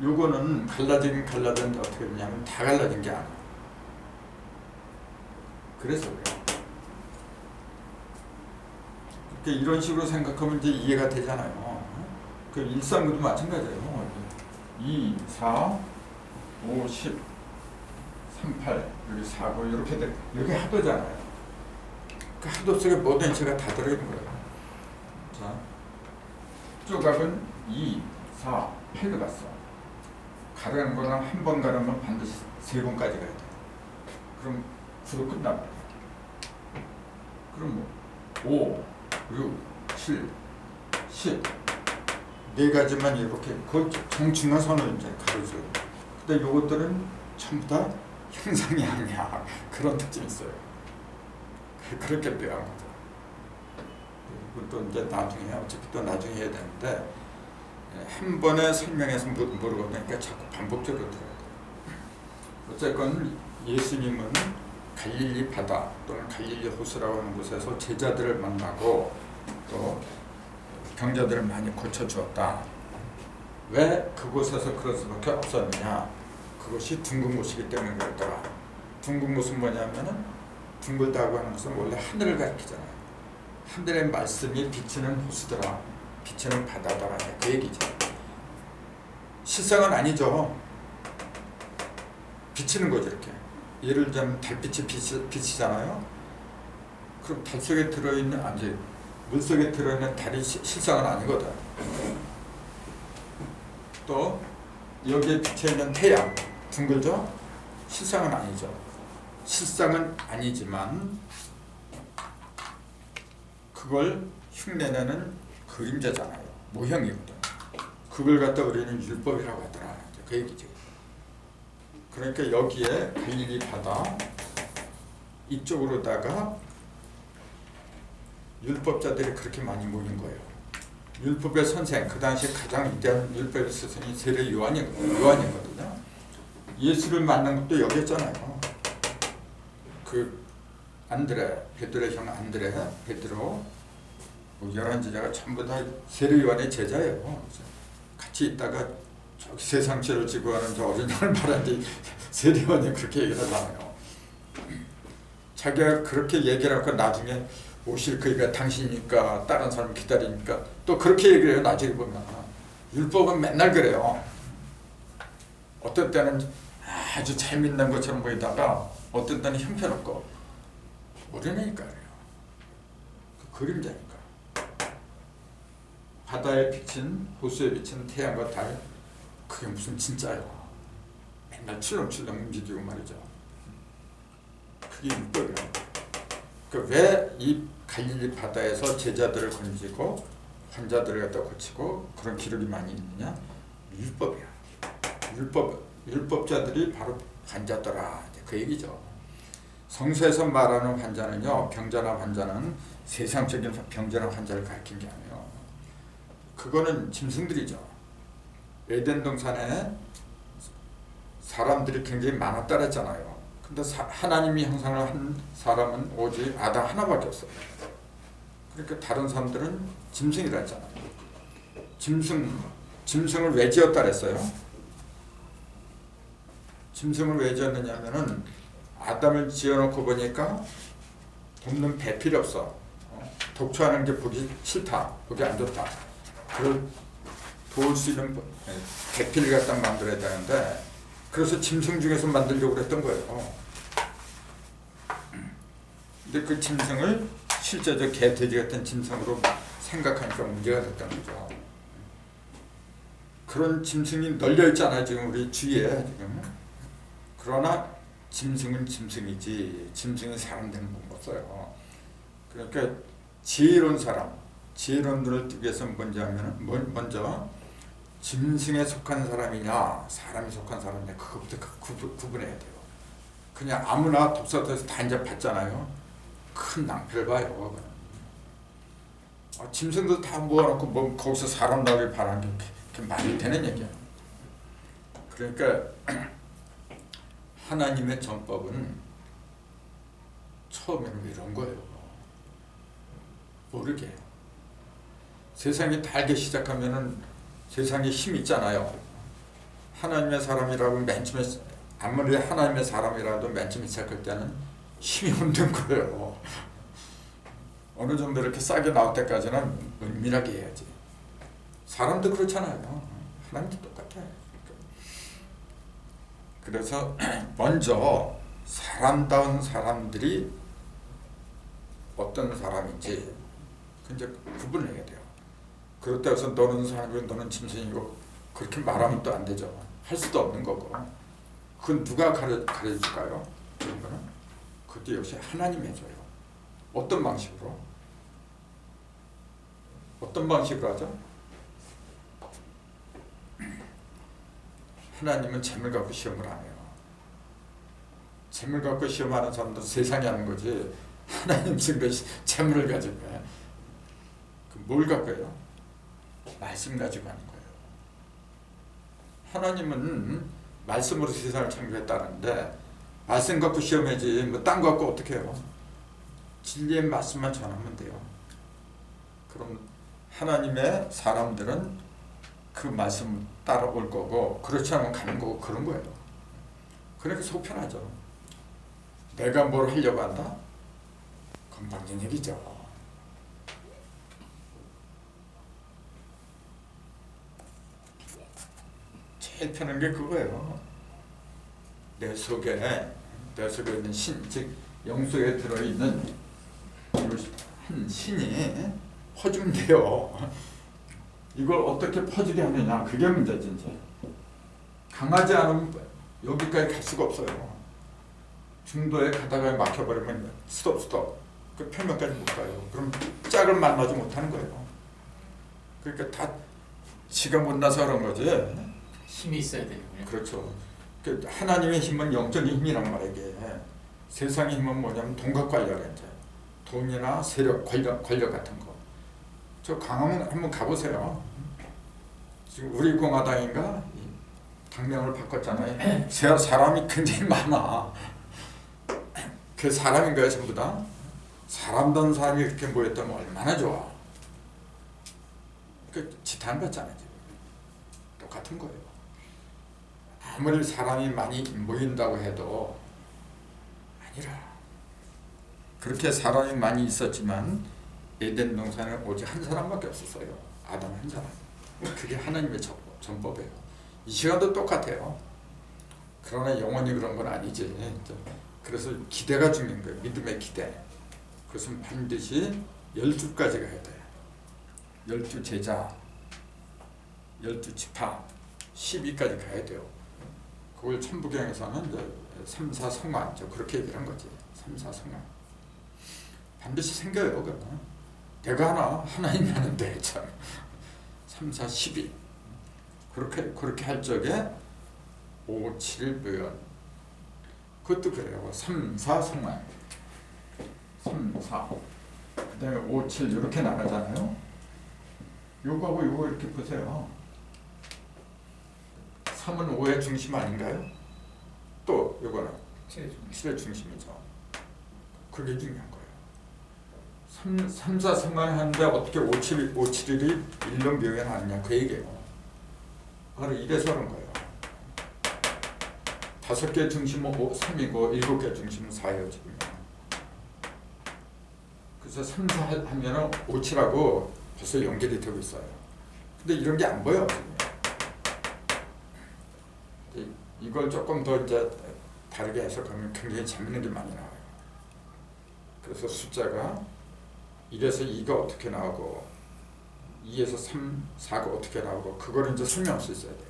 요거는 갈라지긴 갈라졌는데 어떻게 되냐면 다 갈라진 게 아니에요. 그래서 그래요. 이런 식으로 생각하면 이제 이해가 되잖아요. 그 일상도 마찬가지예요. 2, 4, 5, 10, 3, 8, 여기 4, 9 이렇게 하도잖아요. 그 하도 속에 모든 시가 다 들어있는 거예요. 자, 조각은 2, 4, 8 들어갔어. 가르는 거는 한 번 가르면 반드시 3번까지 가야 돼. 그럼 9로 끝납니다. 그럼 5, 6, 7, 10 네 가지만 이렇게 그 정중한 선을 이제 가르쳐요. 근데 요것들은 전부 다 형상이 아니야. 그런 특징이 있어요. 그렇게 배운 거죠. 이것도 이제 나중에 어차피 또 나중에 해야 되는데 한 번에 설명해서 모르거든요. 자꾸 반복적으로 들어야 돼요. 어쨌건 예수님은 갈릴리 바다 또는 갈릴리 호수라고 하는 곳에서 제자들을 만나고 또 병자들을 많이 고쳐주었다. 왜 그곳에서 그럴 수밖에 없었느냐? 그것이 둥근 곳이기 때문에 그랬더라. 둥근 곳은 뭐냐면은 둥글다고 하는 것은 원래 하늘을 가리키잖아요. 하늘의 말씀이 비치는 호수더라. 비치는 바다더라. 그 얘기죠. 실상은 아니죠. 비치는 거죠. 이렇게. 예를 들면 달빛이 비치잖아요. 그럼 달 속에 들어있는 물속에 들어있는 달이 실상은 아니거든. 또 여기에 비쳐있는 태양 둥글죠? 실상은 아니죠. 실상은 아니지만 그걸 흉내내는 그림자잖아요. 모형이거든. 그걸 갖다 우리는 율법이라고 하더라. 그 얘기죠. 그러니까 여기에 갈릴리 바다 이쪽으로다가 율법자들이 그렇게 많이 모인 거예요. 율법의 선생, 그 당시 가장 위대한 율법의 스승이 세례 요한이거든요. 예수를 만난 것도 여기였잖아요. 그 안드레, 베드로의 형 안드레, 베드로, 11제자가 전부 다 세례 요한의 제자예요. 같이 있다가 저기 세상 죄를 지고 하는 저 어린 양을 말하는데 세례 요한이 그렇게 얘기를 하잖아요. 자기가 그렇게 얘기를 하고 나중에 오실 그이가 당신이니까 다른 사람 기다리니까 또 그렇게 얘기를 해요. 나중에 보면 율법은 맨날 그래요. 어떤 때는 아주 재밌는 것처럼 보이다가 어떤 때는 형편없고 모르니까 그래요. 그 그림자니까. 바다에 비친 호수에 비친 태양과 달 그게 무슨 진짜예요. 맨날 출렁출렁 움직이고 말이죠. 그게 율법이에요. 왜 이 갈릴리 바다에서 제자들을 건지고 환자들을 갖다 고치고 그런 기록이 많이 있느냐? 율법이야. 율법 율법자들이 바로 환자더라. 그 얘기죠. 성서에서 말하는 환자는요, 병자나 환자는 세상적인 병자나 환자를 가리킨 게 아니에요. 그거는 짐승들이죠. 에덴 동산에 사람들이 굉장히 많았다 그랬잖아요. 근데 하나님이 형상을 한 사람은 오직 아담 하나밖에 없어요. 그러니까 다른 사람들은 짐승이라 했잖아요. 짐승을 왜 지었다 그랬어요? 짐승을 왜 지었느냐면은 아담을 지어놓고 보니까 돕는 배 필요 없어. 독초하는 게 보기 싫다. 보기 안 좋다. 그걸 도울 수 있는 배필을 갖다 만들어야 되는데, 그래서 짐승 중에서 만들려고 그랬던 거예요. 근데 그 짐승을 실제적 개, 돼지 같은 짐승으로 생각하니까 문제가 됐던 거죠. 그런 짐승이 널려 있잖아요, 지금 우리 주위에 지금. 그러나 짐승은 짐승이지 짐승이 사람 되는 건 없어요. 그러니까 지혜로운 사람, 지혜로운 눈을 뜨기 위해서 먼저 짐승에 속한 사람이냐 사람에 속한 사람이냐 그것부터 구분해야 돼요. 그냥 아무나 독서터에서 다 이제 봤잖아요. 큰 낭패를 봐요. 짐승도 다 모아놓고 뭐 거기서 사람 나오길 바라는 게 그게 말이 되는 얘기야. 그러니까 하나님의 전법은 처음에는 이런 거예요. 모르게. 세상이 달기 시작하면은 세상에 힘이 있잖아요. 하나님의 사람이라고 맨 처음에, 아무리 하나님의 사람이라도 맨 처음에 시작할 때는 힘이 없는 거예요. 어느 정도 이렇게 싸게 나올 때까지는 은밀하게 해야지. 사람도 그렇잖아요. 하나님도 똑같아요. 그래서 먼저 사람다운 사람들이 어떤 사람인지 이제 구분을 해야 돼요. 그렇다고 해서 너는 사람이고 너는 짐승이고 그렇게 말하면 또 안 되죠. 할 수도 없는 거고. 그건 누가 가르쳐줄까요? 그런 거는 그것도 역시 하나님이 해줘요. 어떤 방식으로? 어떤 방식으로 하죠? 하나님은 재물 갖고 시험을 안 해요. 재물 갖고 시험하는 사람도 세상에 하는 거지 하나님 증거 재물을 가지고 해. 뭘 갖고 해요? 말씀 가지고 하는 거예요. 하나님은 말씀으로 세상을 창조했다는데 말씀 갖고 시험해지 뭐 딴 거 갖고 어떻게 해요? 진리의 말씀만 전하면 돼요. 그럼 하나님의 사람들은 그 말씀 따라올 거고 그렇지 않으면 가는 거고 그런 거예요. 그러니까 속편하죠. 내가 뭘 하려고 한다? 건방진 얘기죠. 제일 편한 게 그거예요. 내 속에 있는 신, 즉 영속에 들어있는 한 신이 퍼준대요. 이걸 어떻게 퍼지게 하느냐 그게 문제지. 이제 강하지 않으면 여기까지 갈 수가 없어요. 중도에 가다가 막혀버리면 스톱 그 표면까지 못 가요. 그럼 짝을 만나지 못하는 거예요. 그러니까 다 지가 못나서 그런 거지. 힘이 있어야 되는군요. 그렇죠. 하나님의 힘은 영적인 힘이란 말이에요. 이게. 세상의 힘은 뭐냐면 돈과 관련해. 이제 돈이나 세력, 권력 같은 거. 저 강화문 한번 가보세요. 지금 우리 공화당인가 당명을 바꿨잖아요. 사람이 굉장히 많아. 그 사람인 거예요, 전부 다. 사람다운 사람이 이렇게 모였다면 얼마나 좋아. 그 지탄 받잖아요. 지금. 똑같은 거예요. 아무리 사람이 많이 모인다고 해도 아니라. 그렇게 사람이 많이 있었지만 에덴 동산에 오직 한 사람밖에 없었어요. 아담 한 사람. 그게 하나님의 전법이에요. 이 시간도 똑같아요. 그러나 영원히 그런 건 아니지. 그래서 기대가 중요한 거예요. 믿음의 기대. 그것은 반드시 12가지가 해야 돼. 12제자, 12지파, 12까지 가야 돼요. 그걸 천부경에서는 이제 3,4성만 그렇게 얘기를 한 거지. 3,4성만. 반드시 생겨요. 그러면. 내가 하나님이 하는데 참 3, 4, 12 그렇게 할 적에 5, 7일 묘연. 그것도 그래요. 3, 4 성만. 3, 4. 그 다음에 5, 7 이렇게 나가잖아요. 요거하고 요거 이렇게 보세요. 3은 5의 중심 아닌가요? 또 요거는 7의 중심이죠. 그게 중요한 거예요. 3, 4 성만 하는데 어떻게 5, 7일이 1로 묘연하느냐 그 얘기예요. 바로 이래서 그런 거예요. 5개 중심은 3이고 7개 중심은 4예요 지금. 그래서 3, 4 하면은 5, 7하고 벌써 연결이 되고 있어요. 근데 이런 게 안 보여 지금. 이걸 조금 더 이제 다르게 해석하면 굉장히 재밌는 게 많이 나와요. 그래서 숫자가 1에서 2가 어떻게 나오고 2에서 3, 4가 어떻게 나오고 그걸 이제 설명할 수 있어야 돼요.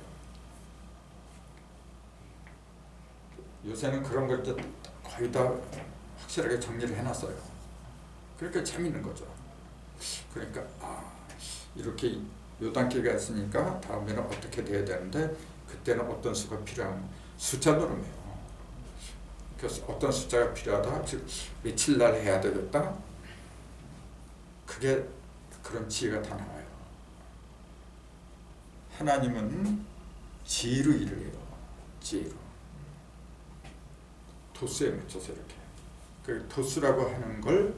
요새는 그런 걸 이제 거의 다 확실하게 정리를 해놨어요. 그러니까 재밌는 거죠. 그러니까 이렇게 요 단계가 있으니까 다음에는 어떻게 돼야 되는데 그때는 어떤 수가 필요한 숫자 노름이에요. 그래서 어떤 숫자가 필요하다, 즉 며칠 날 해야 되겠다. 그게 그런 지혜가 다 나와요. 하나님은 지혜로 일을 해요. 지혜로. 도수에 맞춰서 이렇게. 그 도수라고 하는 걸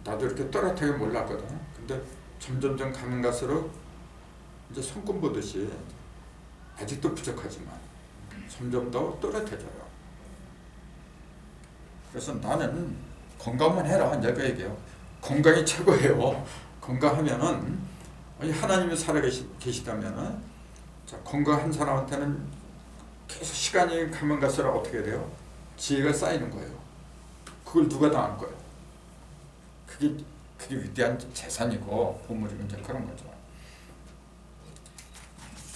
나도 이렇게 또렷하게 몰랐거든. 근데 점점점 가면 갈수록 이제 손금 보듯이 아직도 부족하지만 점점 더 또렷해져요. 그래서 나는 건강만 해라. 이제 그 얘기예요. 건강이 최고예요. 건강하면은 하나님이 살아 계시다면은 자, 건강한 사람한테는 계속 시간이 가면 갈수록 어떻게 돼요? 지혜가 쌓이는 거예요. 그걸 누가 다 알 거예요? 그게 위대한 재산이고 보물이고 이제 그런 거죠.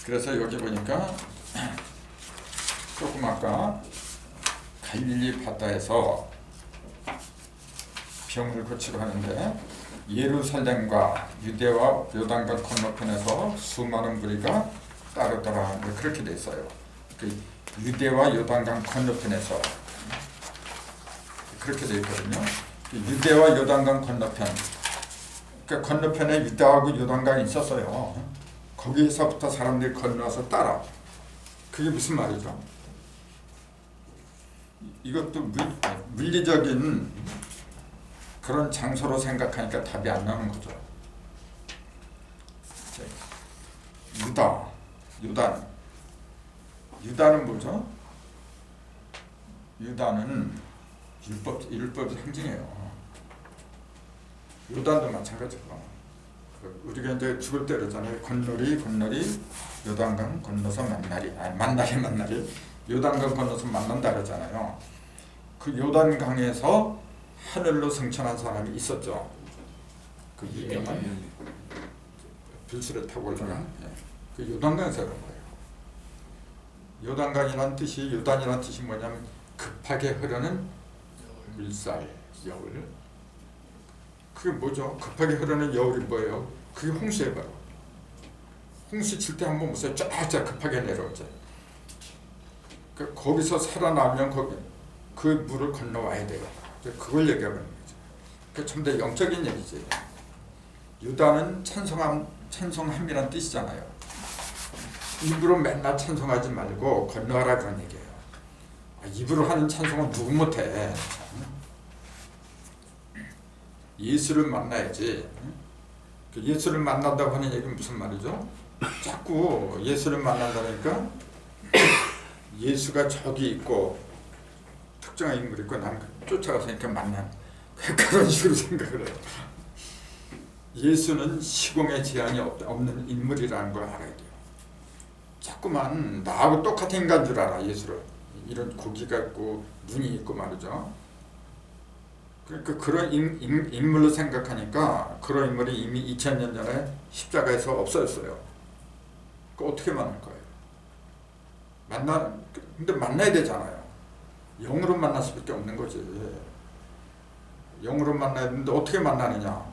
그래서 여기 보니까 조금 아까 갈릴리 바다에서 병을 고치러 하는데 예루살렘과 유대와 요단강 건너편에서 수많은 무리가 따르더라. 그렇게 돼 있어요. 그 유대와 요단강 건너편에서 그렇게 돼 있거든요. 유대와 요단강 건너편. 그러니까 건너편에 유대하고 요단강이 있었어요. 거기서부터 사람들이 건너서 따라. 그게 무슨 말이죠? 이것도 물리적인 그런 장소로 생각하니까 답이 안 나오는 거죠. 유다는 뭐죠? 유다는 율법의 상징이에요. 요단도 마찬가지고. 우리가 이제 죽을 때 그러잖아요. 건너리 요단강 건너서 만나리 요단강 건너서 만난다 그러잖아요. 그 요단강에서 하늘로 승천한 사람이 있었죠. 그 유명한 불수를 타고 올라간 그 요단강에서 그런 거예요. 요단강이란 뜻이 요단이란 뜻이 뭐냐면 급하게 흐르는 물살, 여울. 그게 뭐죠? 급하게 흐르는 여울이 뭐예요? 그게 홍수예요. 바로. 홍수 칠 때 한번 보세요. 쫙쫙 급하게 내려오죠. 거기서 살아나면 그 물을 건너와야 돼요. 그걸 얘기하는 거죠. 그게 좀 더 영적인 얘기지. 유다는 찬송함이란 뜻이잖아요. 입으로 맨날 찬송하지 말고 건너가라 그런 얘기예요. 입으로 하는 찬송은 누구 못해. 예수를 만나야지. 예수를 만난다고 하는 얘기는 무슨 말이죠? 자꾸 예수를 만난다니까 예수가 저기 있고 특정한 인물이 있고 나는 쫓아가서 이렇게 만난 그런 식으로 생각을 해요. 예수는 시공의 제한이 없는 인물이라는 걸 알아야 돼요. 자꾸만 나하고 똑같은 인간 줄 알아. 예수를. 이런 고기가 있고 눈이 있고 말이죠. 그러니까 그런 인물로 생각하니까 그런 인물이 이미 2000년 전에 십자가에서 없어졌어요. 그 어떻게 만날 거예요? 근데 만나야 되잖아요. 영으로 만날 수밖에 없는 거지. 영으로 만나야 되는데 어떻게 만나느냐?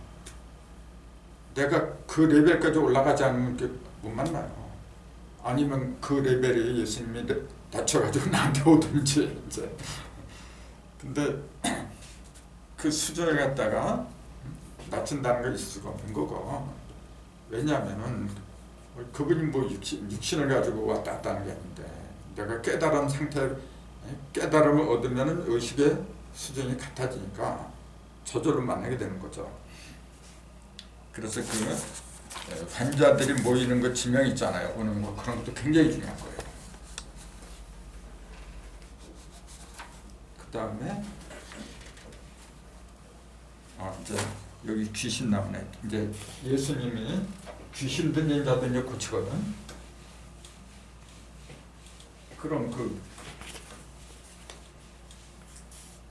내가 그 레벨까지 올라가지 않으면 못 만나요. 아니면 그 레벨이 예수님이 다쳐가지고 나한테 오든지 이제. 근데 그 수준을 갖다가 낮춘다는 걸 있을 수가 없는 거고. 왜냐하면은 그분이 뭐 육신을 가지고 왔다 갔다 하는 게 아닌데 내가 깨달은 상태, 깨달음을 얻으면은 의식의 수준이 같아지니까 저절로 만나게 되는 거죠. 그래서 그 환자들이 모이는 거 지명 있잖아요. 오는 거 그런 것도 굉장히 중요한 거예요. 그 다음에 이제 여기 귀신 나오네. 이제 예수님이 귀신 들린 자들 이제 고치거든. 그럼 그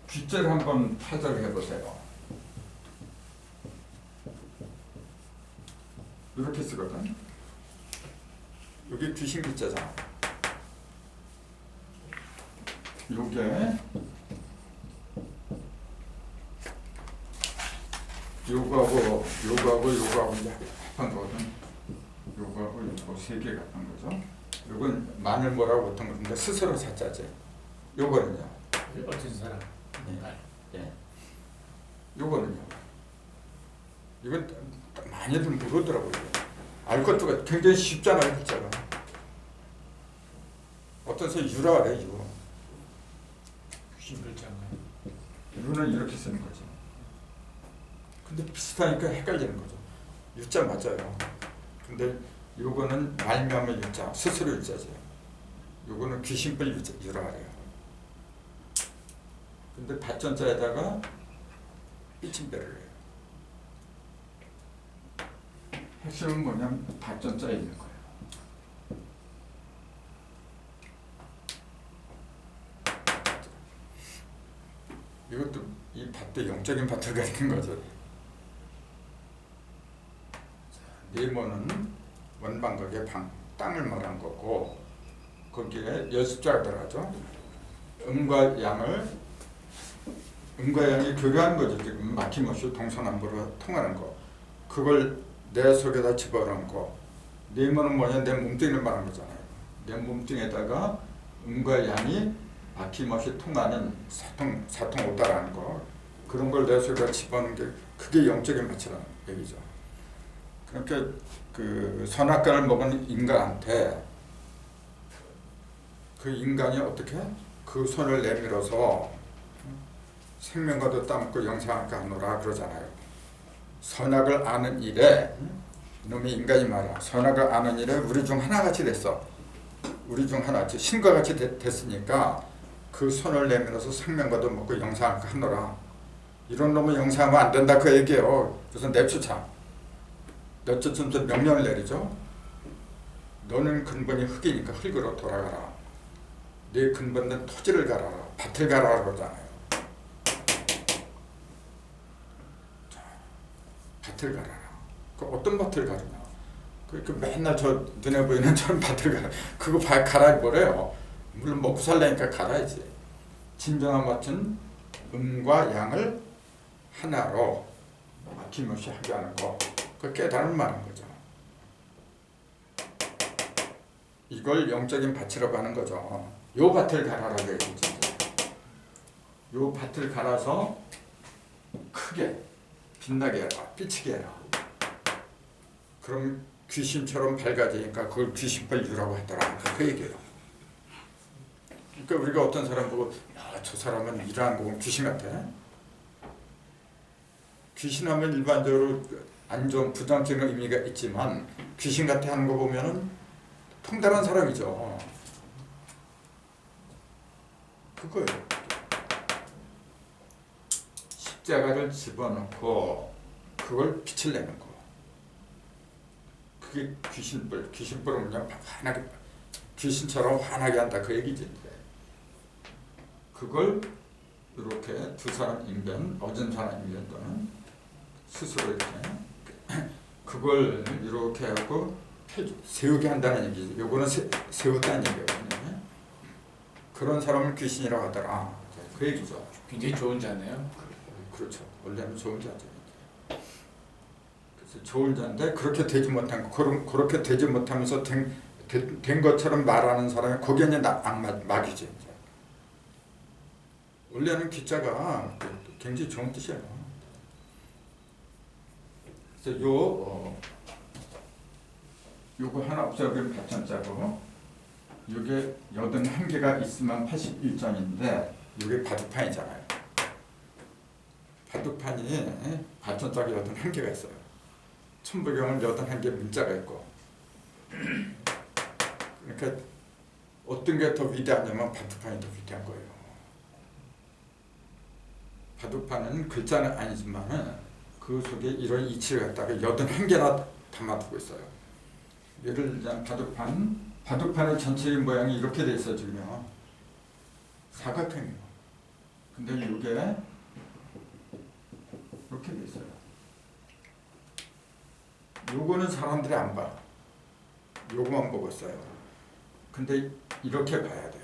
귀절 한번 파절을 해보세요. 이렇게 쓰거든. 여기 귀신 귀자잖아. 요게 요거하고 이제 합한 거거든. 요거하고 요거 세 개가 합한 거죠. 요건 마늘 뭐라고 보통 그러는데 스스로 사자지. 요거는요. 어떤 사람? 예. 요거는요. 이건 많이들 모르더라고요. 알 것도 굉장히 쉽잖아요, 글자가. 어떤 사람이 유라 그래, 유. 귀신 글자인가요? 유는 이렇게 쓰는 거지. 근데 비슷하니까 헷갈리는 거죠. 유자 맞아요. 근데 요거는 말미암을 유자, 스스로 유자죠. 요거는 귀신뿔 유라 그래요. 근데 받전자에다가 삐침배를 해요. 핵심은 뭐냐면 받전자에 있는 거예요. 이것도 이 밭도 영적인 밭을 가리킨 거죠. 네모는 원방각의 방, 땅을 말한 거고 거기에 여습자가 들어가죠. 음과 양이 교류하는 거죠. 지금 막힘없이 동서남북으로 통하는 거. 그걸 내 속에다 집어넣은 거. 네모는 뭐냐? 내 몸뚱이를 말한 거잖아요. 내 몸뚱이에다가 음과 양이 막힘없이 통하는 사통 오다라는 거. 그런 걸 내 속에다 집어넣은 게 그게 영적인 마치라는 얘기죠. 그러니까 그 선악과를 먹은 인간한테 그 인간이 어떻게 그 손을 내밀어서 생명과도 따먹고 영생할까 하노라 그러잖아요. 선악을 아는 일에 이놈의 인간이 말이야. 선악을 아는 일에 우리 중 하나같이 됐어. 우리 중 하나같이 신과 같이 됐으니까 그 손을 내밀어서 생명과도 먹고 영생할까 하노라. 이런 놈은 영생하면 안 된다 그 얘기예요. 그래서 내쫓아. 내쫓으면서 명령을 내리죠. 너는 근본이 흙이니까 흙으로 돌아가라. 네 근본된 토지를 갈아라. 밭을 갈아라 그러잖아요. 자, 밭을 갈아라. 그 어떤 밭을 가르냐. 그러니까 맨날 저 눈에 보이는 저런 밭을 갈아. 그거 갈아 뭐래요. 물론 먹고 살려니까 갈아야지. 진정한 밭은 음과 양을 하나로 막힘없이 하게 하는 거. 그 깨달음을 말하는 거죠. 이걸 영적인 밭이라고 하는 거죠. 요 밭을 갈아라고 얘기죠. 요 밭을 갈아서 크게 빛나게 해라. 삐치게 해라. 그럼 귀신처럼 밝아지니까 그걸 귀신벌 유라고 하더라. 그 얘기예요. 그러니까 우리가 어떤 사람 보고 야, 저 사람은 일하는 거 보면 귀신 같아. 귀신하면 일반적으로 안 좋은 부정적인 의미가 있지만 귀신 같아 하는 거 보면은 통달한 사람이죠. 그거예요. 십자가를 집어넣고 그걸 빛을 내는 거. 그게 귀신불. 귀신불은 그냥 환하게 귀신처럼 환하게 한다 그 얘기지. 그걸 이렇게 두 사람 인변, 어진 사람 인변 또는 스스로 이렇게 그걸 이렇게 하고 세우게 한다는 얘기지. 요거는 세웠다는 얘기거든요. 그런 사람을 귀신이라고 하더라. 그 얘기죠. 굉장히 좋은 자네요. 그렇죠. 원래는 좋은 자죠. 그래서 좋은 자인데 그렇게 되지 못한 거, 그렇게 되지 못하면서 된 것처럼 말하는 사람이 거기에 악마 마귀지. 이제. 원래는 기자가 굉장히 좋은 뜻이에요. 그래서 요거 하나 없어보면 8천짜고 요게 81개가 있으면 81점인데 요게 바둑판이잖아요. 바둑판이 8천짜리 81개가 있어요. 천부경은 81개 문자가 있고 그러니까 어떤 게 더 위대하냐면 바둑판이 더 위대한 거예요. 바둑판은 글자는 아니지만 그 속에 이런 이치를 갖다가 81개나 담아두고 있어요. 예를 들자면 바둑판의 전체의 모양이 이렇게 돼 있어 지금요. 사각형이에요. 근데 이게 이렇게 돼 있어요. 요거는 사람들이 안 봐. 요거만 보고 있어요. 근데 이렇게 봐야 돼요.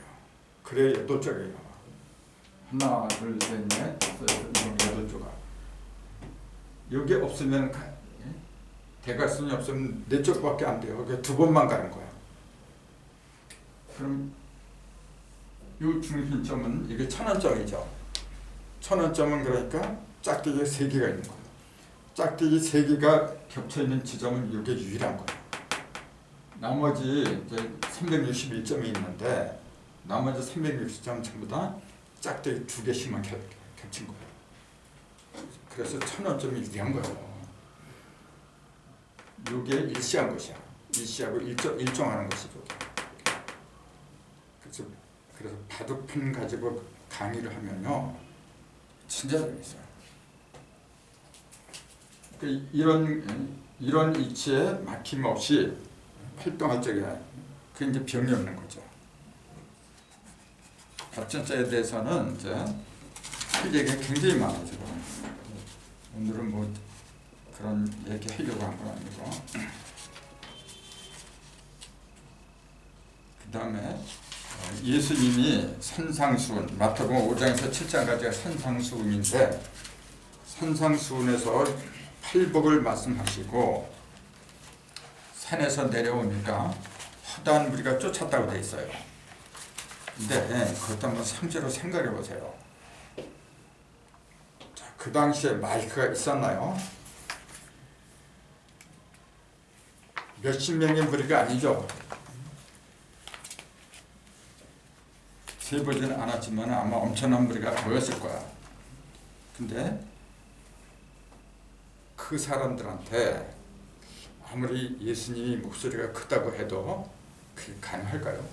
그래야 8쪽이 나와. 하나, 둘, 셋, 넷, 다섯, 여섯, 8조각. 여기 없으면 대각선이 없으면 4쪽밖에 안 돼요. 그게 2번만 가는 거야. 그럼 이 중심점은 이게 1000원점이죠. 1000원점은 그러니까 짝대기 3개가 있는 거예요. 짝대기 3개가 겹쳐있는 지점은 이게 유일한 거예요. 나머지 이제 361점이 있는데 나머지 360점 전부 다 짝대기 2개씩만 겹친 거예요. 그래서 1000원점이 유리한 거예요. 이게 일시한 것이야. 일시하고 일정하는 것이죠. 그래서 바둑판 가지고 강의를 하면요 진짜 재밌어요. 이런 이치에 막힘없이 활동할 적에 그게 이제 병이 없는 거죠. 발전자에 대해서는 이제 할 얘기가 굉장히 많아요. 오늘은 뭐 그런 얘기 하려고 한 건 아니고. 그 다음에 예수님이 산상수훈, 마태복음 5장에서 7장까지가 산상수훈인데 산상수훈에서 팔복을 말씀하시고 산에서 내려오니까 허다한 무리가 쫓았다고 돼 있어요. 근데 그것도 한번 상제로 생각해 보세요. 자, 그 당시에 마이크가 있었나요? 몇십 명의 무리가 아니죠. 세보지는 않았지만 아마 엄청난 무리가 모였을 거야. 근데 그 사람들한테 아무리 예수님이 목소리가 크다고 해도 그게 가능할까요?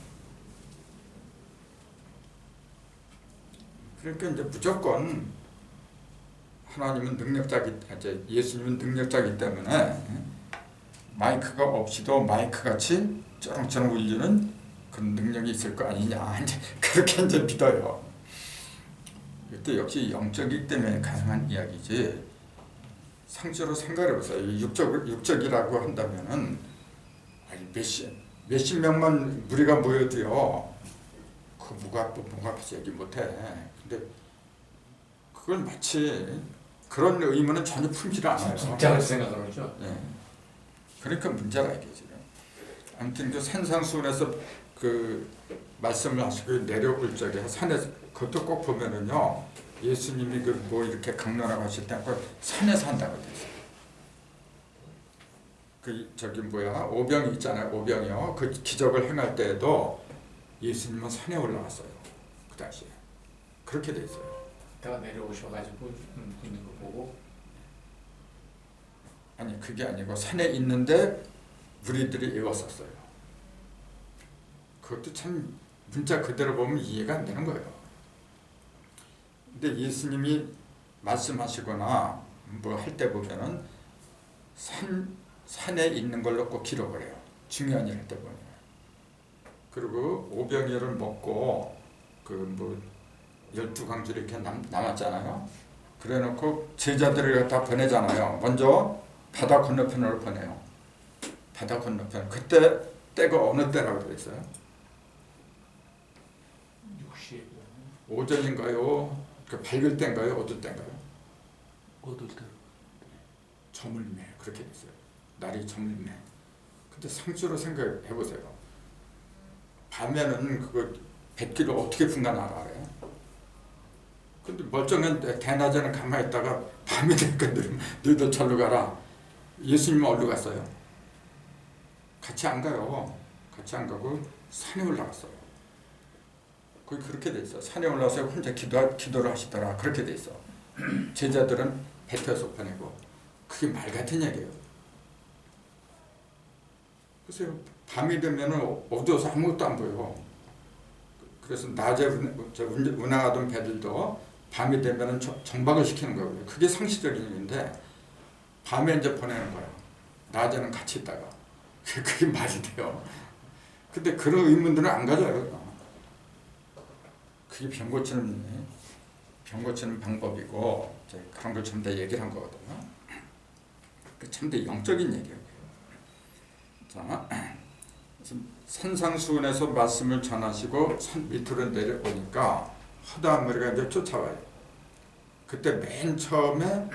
그러니까 이제 무조건 하나님은 예수님은 능력자이기 때문에 마이크가 없이도 마이크 같이 쩌렁쩌렁 울리는 그런 능력이 있을 거 아니냐 이제 그렇게 이제 믿어요. 이때 역시 영적이기 때문에 가능한 이야기지. 상처로 생각해 보세요. 육적이라고 한다면은 아니 몇십 명만 무리가 모여도요. 그 뭐가 앞에서 얘기 못해. 근데 그걸 마치 그런 의문은 전혀 품지를 않아요. 진짜로 생각을 하죠. 네. 그러니까 문제가 이게 지금. 아무튼 그 산상수훈에서 그 말씀을 하시고 내려올 적에 산에서 그것도 꼭 보면은요. 예수님이 그 뭐 이렇게 강론하고 하실 때 산에서 한다고 돼 있어요. 그 저기 뭐야 오병이 있잖아요. 오병이요. 그 기적을 행할 때에도 예수님은 산에 올라갔어요. 그 당시에 그렇게 돼 있어요. 그때가 내려오셔가지고 있는 거 보고 아니 그게 아니고 산에 있는데 무리들이 외웠었어요. 그것도 참 문자 그대로 보면 이해가 안 되는 거예요. 근데 예수님이 말씀하시거나 뭐 할 때 보면은 산에 있는 걸로 꼭 기록을 해요. 중요한 일 할 때 보면. 그리고 오병이어를 먹고 그 뭐 12강주를 이렇게 남았잖아요. 그래 놓고 제자들을 갖다 보내잖아요. 먼저 바다 건너편으로 보내요. 바다 건너편. 그때 때가 어느 때라고 되어 있어요? 6시 오전인가요? 그 밝을 때인가요? 어두울 때인가요? 어두울 때. 저물매 그렇게 됐어요. 날이 저물매. 근데 상주로 생각해 보세요. 밤에는 그거 뱃길을 어떻게 분간하라 그래? 근데 멀쩡한 대낮에는 가만히 있다가 밤이 되니까 너희들 절로 가라. 예수님은 어디로 갔어요? 같이 안 가요. 같이 안 가고 산에 올라갔어요. 거기 그렇게 돼 있어. 산에 올라가서 혼자 기도를 하시더라. 그렇게 돼 있어. 제자들은 뱉어서 보내고. 그게 말 같은 얘기예요. 글쎄요, 밤이 되면 어두워서 아무것도 안 보여. 그래서 낮에 운항하던 배들도 밤이 되면 정박을 시키는 거고요. 그게 상식적인 일인데 밤에 이제 보내는 거야. 낮에는 같이 있다가. 그게 말이 돼요. 근데 그런 의문들은 안 가져요. 그게 병 고치는 방법이고 그런 걸 전부 다 얘기를 한 거거든요. 그 전부 다 영적인 얘기예요. 자, 산상수훈에서 말씀을 전하시고 산 밑으로 내려오니까 허다한 무리가 이제 쫓아와요. 그때 맨 처음에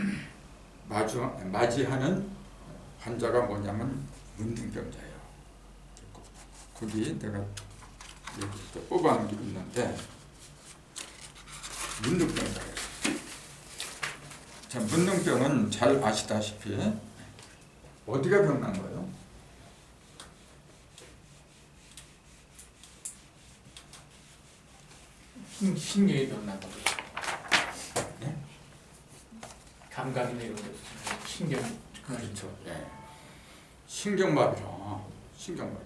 맞이하는 환자가 뭐냐면 문둥병자예요. 거기 내가 여기 뽑아놓은 게 있는데 문둥병자예요. 자, 문둥병은 잘 아시다시피 어디가 병난 거예요? 신경이 변난 거죠. 네? 감각이나 이런 거 신경. 그렇죠. 예. 신경마비라. 신경마비.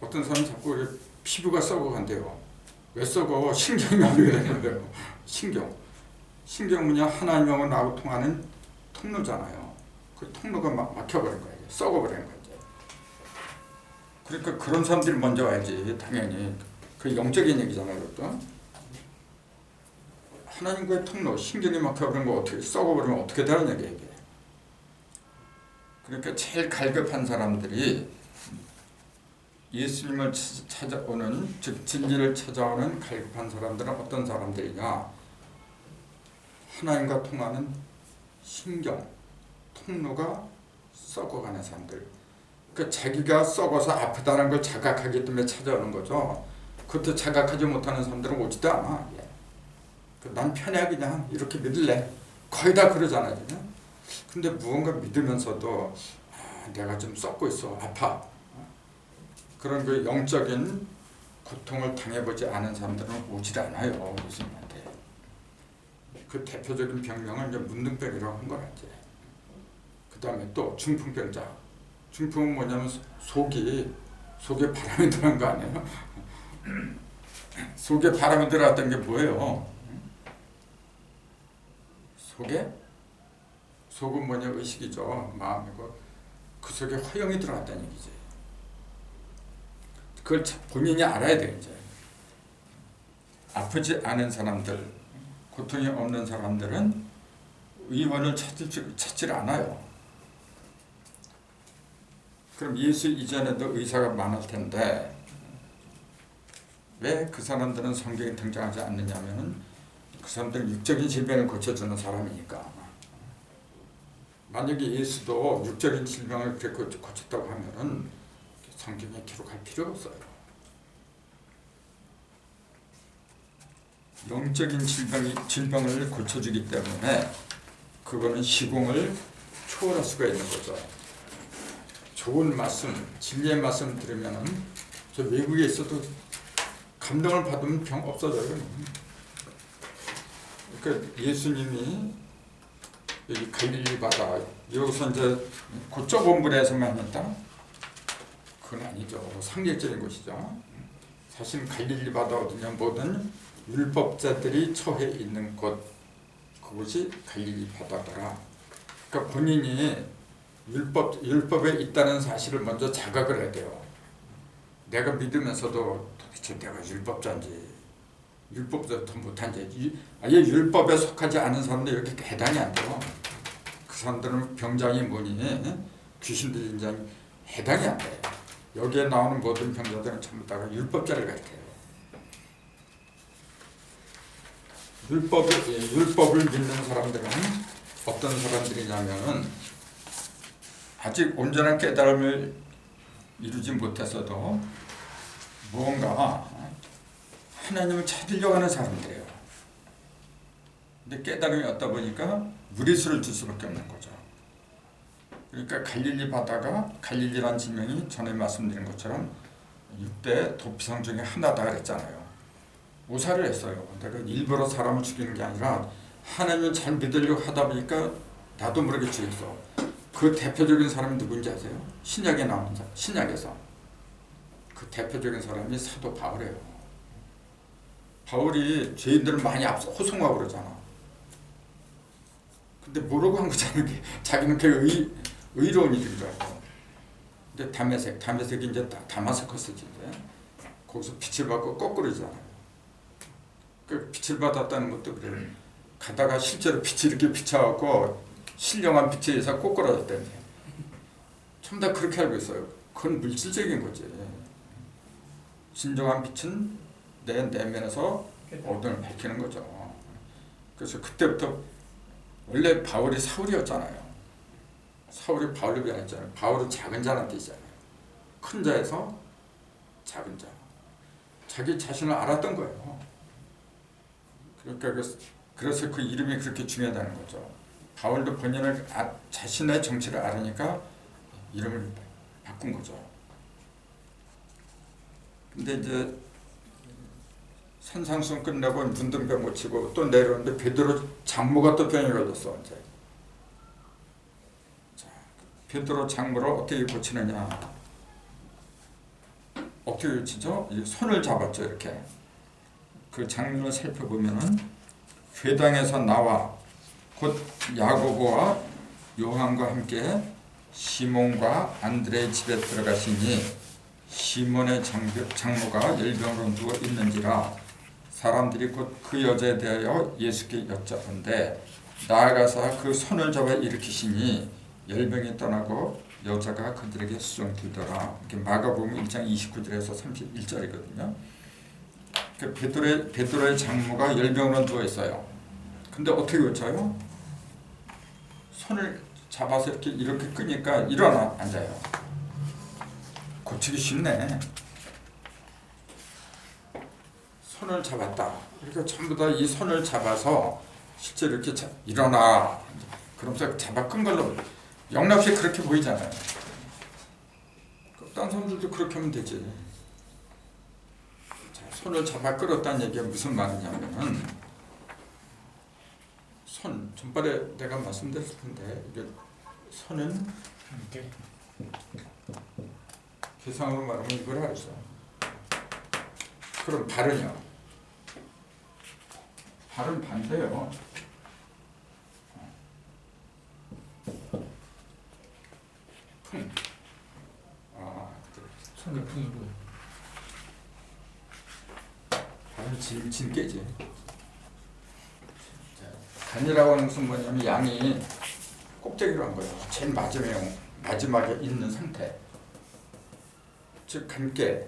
어떤 사람이 자꾸 이렇게 피부가 썩어간대요. 왜 썩어? 신경이 마비가 되는데요. 신경은요 하나님하고 나하고 통하는 통로잖아요. 그 통로가 막혀버린 거예요. 썩어버린 거예요. 그러니까 그런 사람들이 먼저 와야지. 당연히 그 영적인 얘기잖아요. 그것도. 하나님과의 통로, 신경이 막혀버린 거 어떻게 썩어버리면 어떻게 되는 얘기예요. 이게. 그러니까 제일 갈급한 사람들이 예수님을 찾아오는, 즉 진리를 찾아오는 갈급한 사람들은 어떤 사람들이냐? 하나님과 통하는 신경, 통로가 썩어가는 사람들. 그러니까 자기가 썩어서 아프다는 걸 자각하기 때문에 찾아오는 거죠. 그것도 자각하지 못하는 사람들은 오지도 않아. 난 편해 그냥 이렇게 믿을래. 거의 다 그러잖아요. 그냥. 근데 무언가 믿으면서도 내가 좀 썩고 있어. 아파. 그런 그 영적인 고통을 당해보지 않은 사람들은 오질 않아요. 예수님한테. 그 대표적인 병명은 이제 문둥병이라고 한 거라 이제. 그 다음에 또 중풍병자. 중풍은 뭐냐면 속에 바람이 들어간 거 아니에요? 속에 바람이 들어갔다는 게 뭐예요? 속은 뭐냐? 의식이죠. 마음이고 그 속에 화염이 들어갔다는 얘기지. 그걸 본인이 알아야 돼. 이제 아프지 않은 사람들, 고통이 없는 사람들은 의원을 찾질 않아요. 그럼 예수 이전에도 의사가 많을 텐데 왜 그 사람들은 성경에 등장하지 않느냐면은 그 사람들은 육적인 질병을 고쳐주는 사람이니까. 만약에 예수도 육적인 질병을 그렇게 고쳤다고 하면은 성경에 기록할 필요가 없어요. 영적인 질병을 고쳐주기 때문에 그거는 시공을 초월할 수가 있는 거죠. 좋은 말씀, 진리의 말씀 들으면은 저 외국에 있어도 감동을 받으면 병 없어져요. 그러니까 예수님이 여기 갈릴리 바다 여기서 이제 그 좁은 물에서만 했다? 그건 아니죠. 상례적인 곳이죠. 사실 갈릴리 바다 어디냐 모든 율법자들이 처해 있는 곳 그곳이 갈릴리 바다더라. 그러니까 본인이 율법에 있다는 사실을 먼저 자각을 해야 돼요. 내가 믿으면서도 도대체 내가 율법자인지 율법보다 더 못한지 아예 율법에 속하지 않은 사람들 여기 해당이 안 돼요. 그 사람들은 병장이 뭐니 귀신 들린 자니 해당이 안 돼요. 여기에 나오는 모든 병자들은 전부 다 율법자를 가리켜요. 율법을 믿는 사람들은 어떤 사람들이냐면은 아직 온전한 깨달음을 이루지 못해서도 뭔가 하나님을 찾으려고 하는 사람들이에요. 근데 깨달음이 없다 보니까 무리수를 줄 수밖에 없는 거죠. 그러니까 갈릴리 바다가 갈릴리란 지명이 전에 말씀드린 것처럼 6대 도피성 중에 하나다 그랬잖아요. 오사를 했어요. 내가 일부러 사람을 죽이는 게 아니라 하나님을 잘 믿으려고 하다 보니까 나도 모르게 죽였어. 그 대표적인 사람이 누군지 아세요? 신약에 나오는 자, 신약에서 그 대표적인 사람이 사도 바울이에요. 바울이 죄인들을 많이 앞서 호송하고 그러잖아. 근데 모르고 한 거잖아. 자기는 그 의로운 일인 줄 알고. 근데 다메섹이 이제 다마스커스지. 거기서 빛을 받고 거꾸로잖아요. 그 빛을 받았다는 것도 그래요. 가다가 실제로 빛이 이렇게 비춰갖고 신령한 빛에 의해서 꼬꾸라졌다니. 전부 다 그렇게 알고 있어요. 그건 물질적인 거지. 진정한 빛은 내 내면에서 어둠을 밝히는 거죠. 그래서 그때부터 원래 바울이 사울이었잖아요. 사울이 바울로 변했잖아요. 바울은 작은 자란 뜻이잖아요. 큰 자에서 작은 자. 자기 자신을 알았던 거예요. 그러니까 그래서 그 이름이 그렇게 중요하다는 거죠. 바울도 본인을 자신의 정체를 알으니까 이름을 바꾼 거죠. 근데 이제 산상수훈 끝내고 문둥병 고치고 또 내려오는데 베드로 장모가 또 병이 걸렸어. 이제. 자, 베드로 장모를 어떻게 고치느냐? 어떻게 고치죠? 손을 잡았죠. 이렇게. 그 장면을 살펴보면은 회당에서 나와 곧 야고보와 요한과 함께 시몬과 안드레의 집에 들어가시니 시몬의 장모가 열병으로 누워 있는지라 사람들이 곧 그 여자에 대하여 예수께 여짜본데 나아가서 그 손을 잡아 일으키시니 열병이 떠나고 여자가 그들에게 수종되더라. 마가복음 1장 29절에서 31절이거든요. 그 베드로의 장모가 열병으로 누워 있어요. 근데 어떻게 고쳐요? 손을 잡아서 이렇게 끄니까 일어나 앉아요. 고치기 쉽네. 손을 잡았다. 그러니까 전부 다 이 손을 잡아서 실제 이렇게 일어나. 그러면서 잡아 끈 걸로 영락씨 그렇게 보이잖아요. 딴 사람들도 그렇게 하면 되지. 자, 손을 잡아 끌었다는 얘기가 무슨 말이냐면은 손 전번에 내가 말씀드렸을 텐데 이게 손은 계산으로 말하면 이걸 알죠. 그럼 발은요? 발은 반대요. 풍. 손의 풍이고. 발은 진 깨지. 간이라고 하는 것은 뭐냐면 양이 꼭대기로 한 거예요. 제일 마지막에 있는 상태. 즉 간깨.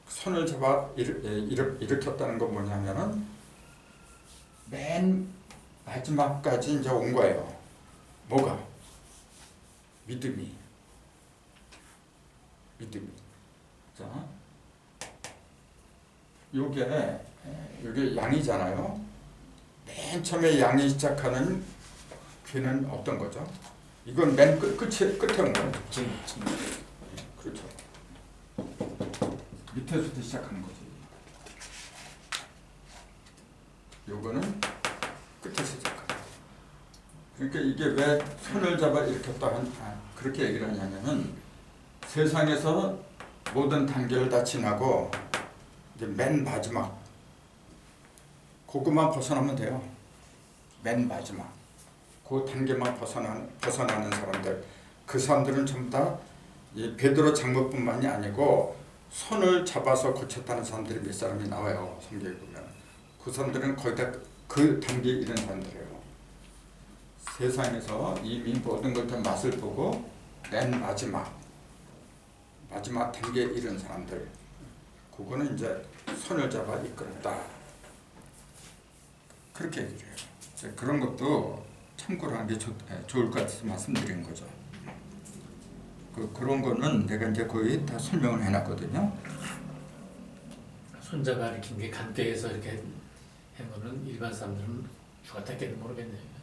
손을 잡아 일으켰다는 건 뭐냐면은 맨 마지막까지 이제 온 거예요. 뭐가? 믿음이. 자, 요게 양이잖아요. 맨 처음에 양이 시작하는 귀는 어떤 거죠? 이건 맨 끝에 온 거예요. 그렇죠. 밑에서부터 시작하는 거지. 요거는 끝에서 시작하는 거예요. 그러니까 이게 왜 손을 잡아 일으켰다 그렇게 얘기를 하냐면은 세상에서 모든 단계를 다 지나고 이제 맨 마지막 그것만 벗어나면 돼요. 맨 마지막 그 단계만 벗어나는 사람들, 그 사람들은 전부 다 이 베드로 장모뿐만이 아니고 손을 잡아서 고쳤다는 사람들이 몇 사람이 나와요. 성경에 보면 그 사람들은 거의 다 그 단계에 이른 사람들이에요. 세상에서 이미 모든 걸 다 맛을 보고 맨 마지막 단계에 이른 사람들, 그거는 이제 손을 잡아 이끌었다. 그렇게 얘기를 해요. 그런 것도 참고로 하는 게 좋을 것 같아서 말씀드린 거죠. 그런 거는 내가 이제 거의 다 설명을 해놨거든요. 손잡아 이렇게 게 간대에서 이렇게 한 거는 일반 사람들은 죽었다 깨도 모르겠네요.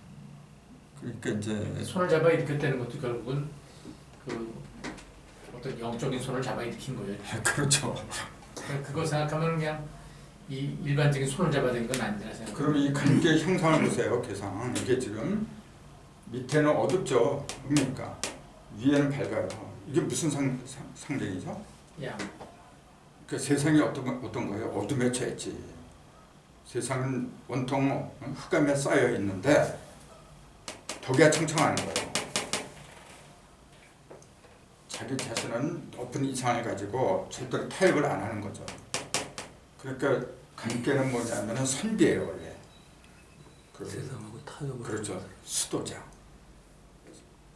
그러니까 이제 손을 잡아 일으켰다는 것도 결국은 그 어떤 영적인 손을 잡아 일으킨 거예요. 그렇죠. 그거 생각하면 그냥 이 일반적인 손을 잡아야 되는 건 아니라 생각. 그럼 이 관계 형상을 보세요. 개상 이게 지금 밑에는 어둡죠. 뭡니까? 위에는 밝아요. 이게 무슨 상징이죠? 야, 그 세상이 어떤 거예요? 어둠에 처했지. 세상은 온통 흑암에 쌓여 있는데 덕에 청청하는 거예요. 자기 자신은 높은 이상을 가지고 절대로 타협을 안 하는 거죠. 그러니까 관계는 뭐냐면은 선비예요 원래. 그, 세상하고 타협을 그렇죠. 수도자.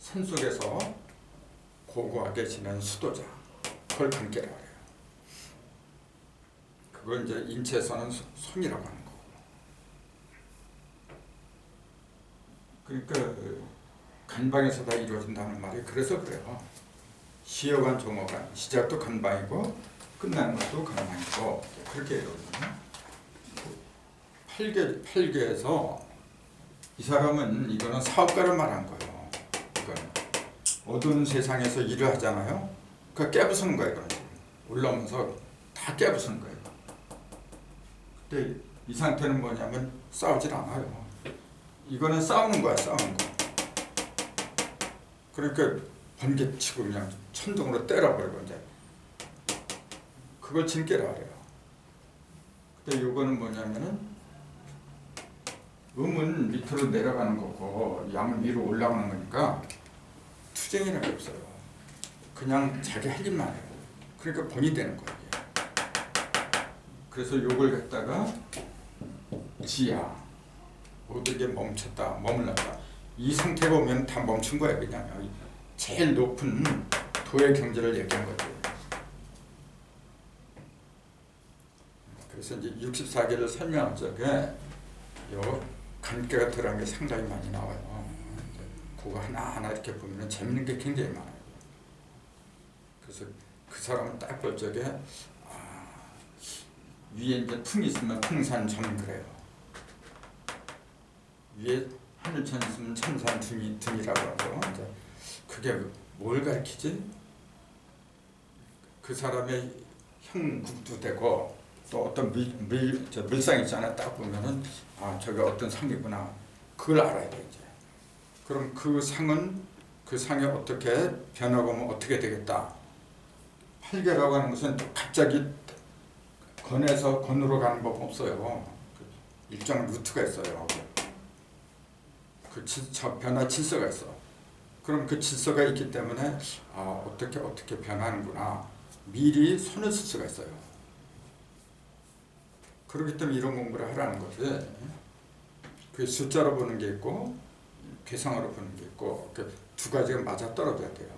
산 속에서 고고하게 지낸 수도자. 그걸 관계라고 해요. 그걸 이제 인체에서는 손이라고 하는 거고. 그러니까 간방에서 다 이루어진다는 말이 그래서 그래요. 시여관 종어관 시작도 간방이고 끝나는 것도 간방이고 그렇게 이루어지거든요. 8개에서 이 사람은 이거는 사업가를 말한 거예요. 이거는 어두운 세상에서 일을 하잖아요. 그 깨부수는 거예요. 이거는 올라오면서 다 깨부수는 거예요. 근데 이 상태는 뭐냐면 싸우질 않아요. 이거는 싸우는 거야, 싸우는 거. 그러니까 번개치고 그냥 천둥으로 때려버리고 이제 그걸 진깨라 그래요. 근데 요거는 뭐냐면은 음은 밑으로 내려가는 거고 양은 위로 올라가는 거니까 투쟁이라는 게 없어요. 그냥 자기 할 일만 해요. 그러니까 본이 되는 거예요. 그래서 요걸 갖다가 지야 모든 게 멈췄다, 머물렀다. 이 상태가 오면 다 멈춘 거예요. 그냥 제일 높은 도의 경지를 얘기한 거죠. 그래서 이제 64개를 설명한 적에 요 관계가 들어간 게 상당히 많이 나와요. 그거 하나하나 이렇게 보면 재밌는 게 굉장히 많아요. 그래서 그 사람은 딱 볼 적에 위에 이제 풍이 있으면 풍산점 그래요. 위에 하늘천 있으면 천산 둔이라고 하죠. 이제 그게 뭘 가리키지? 그 사람의 형국도 되고 또 어떤 물상 있잖아요. 딱 보면은 저게 어떤 상이구나. 그걸 알아야 돼 이제. 그럼 그 상은 그 상이 어떻게 변하고 면 어떻게 되겠다. 8개라고 하는 것은 갑자기 건에서 건으로 가는 법 없어요. 일정 루트가 있어요. 그 변화 질서가 있어. 그럼 그 질서가 있기 때문에 어떻게 변하는구나. 미리 손을 쓸 수가 있어요. 그렇기 때문에 이런 공부를 하라는 거지. 그 숫자로 보는 게 있고 괴상으로 보는 게 있고 두 가지가 맞아 떨어져야 돼요.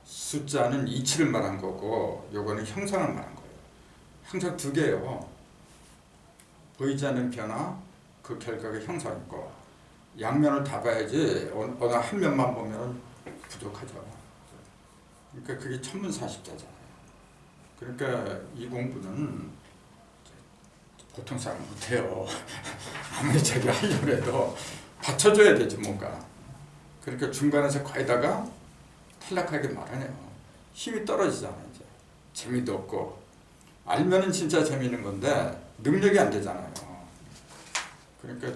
숫자는 이치를 말한 거고 요거는 형상을 말한 거예요. 항상 두 개예요. 보이지 않는 변화, 그 결과가 형상이고 양면을 다 봐야지 어느 한 면만 보면 부족하죠. 그러니까 그게 천문사십자잖아요. 그러니까 이 공부는 보통 사람 못해요. 아무리 자기가 하려고 해도 받쳐줘야 되지 뭔가. 그러니까 중간에서 거기다가 탈락하게 마련해요. 힘이 떨어지잖아요. 이제 재미도 없고 알면은 진짜 재미있는 건데 능력이 안 되잖아요. 그러니까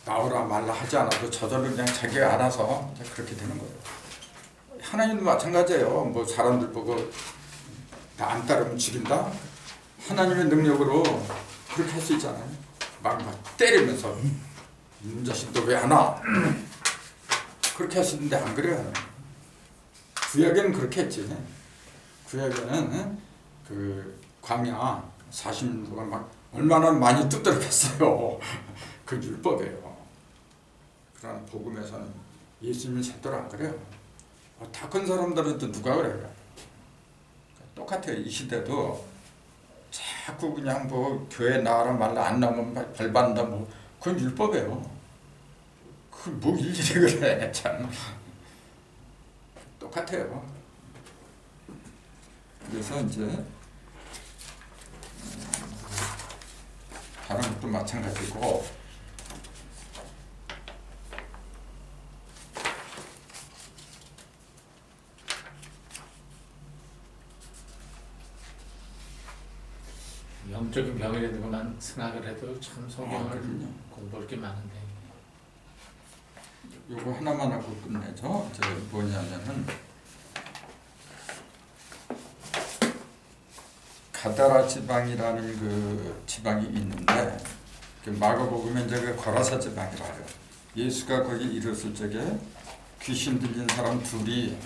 나오라 말라 하지 않아도 저절로 그냥 자기가 알아서 이제 그렇게 되는 거예요. 하나님도 마찬가지예요. 뭐 사람들 보고 나 안 따르면 죽인다. 하나님의 능력으로 그렇게 할 수 있잖아요. 막 때리면서 이 자식 너 왜 안 와? 그렇게 할 수 있는데 안 그래요. 구약에는 그렇게 했지. 구약에는 그 광야 40년 동안 막 얼마나 많이 두드려 팼어요. 그 율법이에요. 그러나 복음에서는 예수님은 절대로 안 그래요. 다 큰 사람들은 또 누가 그래요? 똑같아요. 이 시대도 자꾸 그냥 뭐 교회 나가라 말라 안 나오면 벌받는다 뭐 그건 율법이에요. 그 뭐 일일이 그래 참. 똑같아요. 그래서 이제 것도 마찬가지고 영적인 병이라는 것만 생각을 해도 참 성경을 그럼요. 공부할 게 많은데 요거 하나만 하고 끝내죠. 저 뭐냐면은 가다라 지방이라는 그 지방이 있는데 그 마가복음에 이제 그 거라사 지방이라요. 예수가 거기 이르렀을 적에 귀신 들린 사람 둘이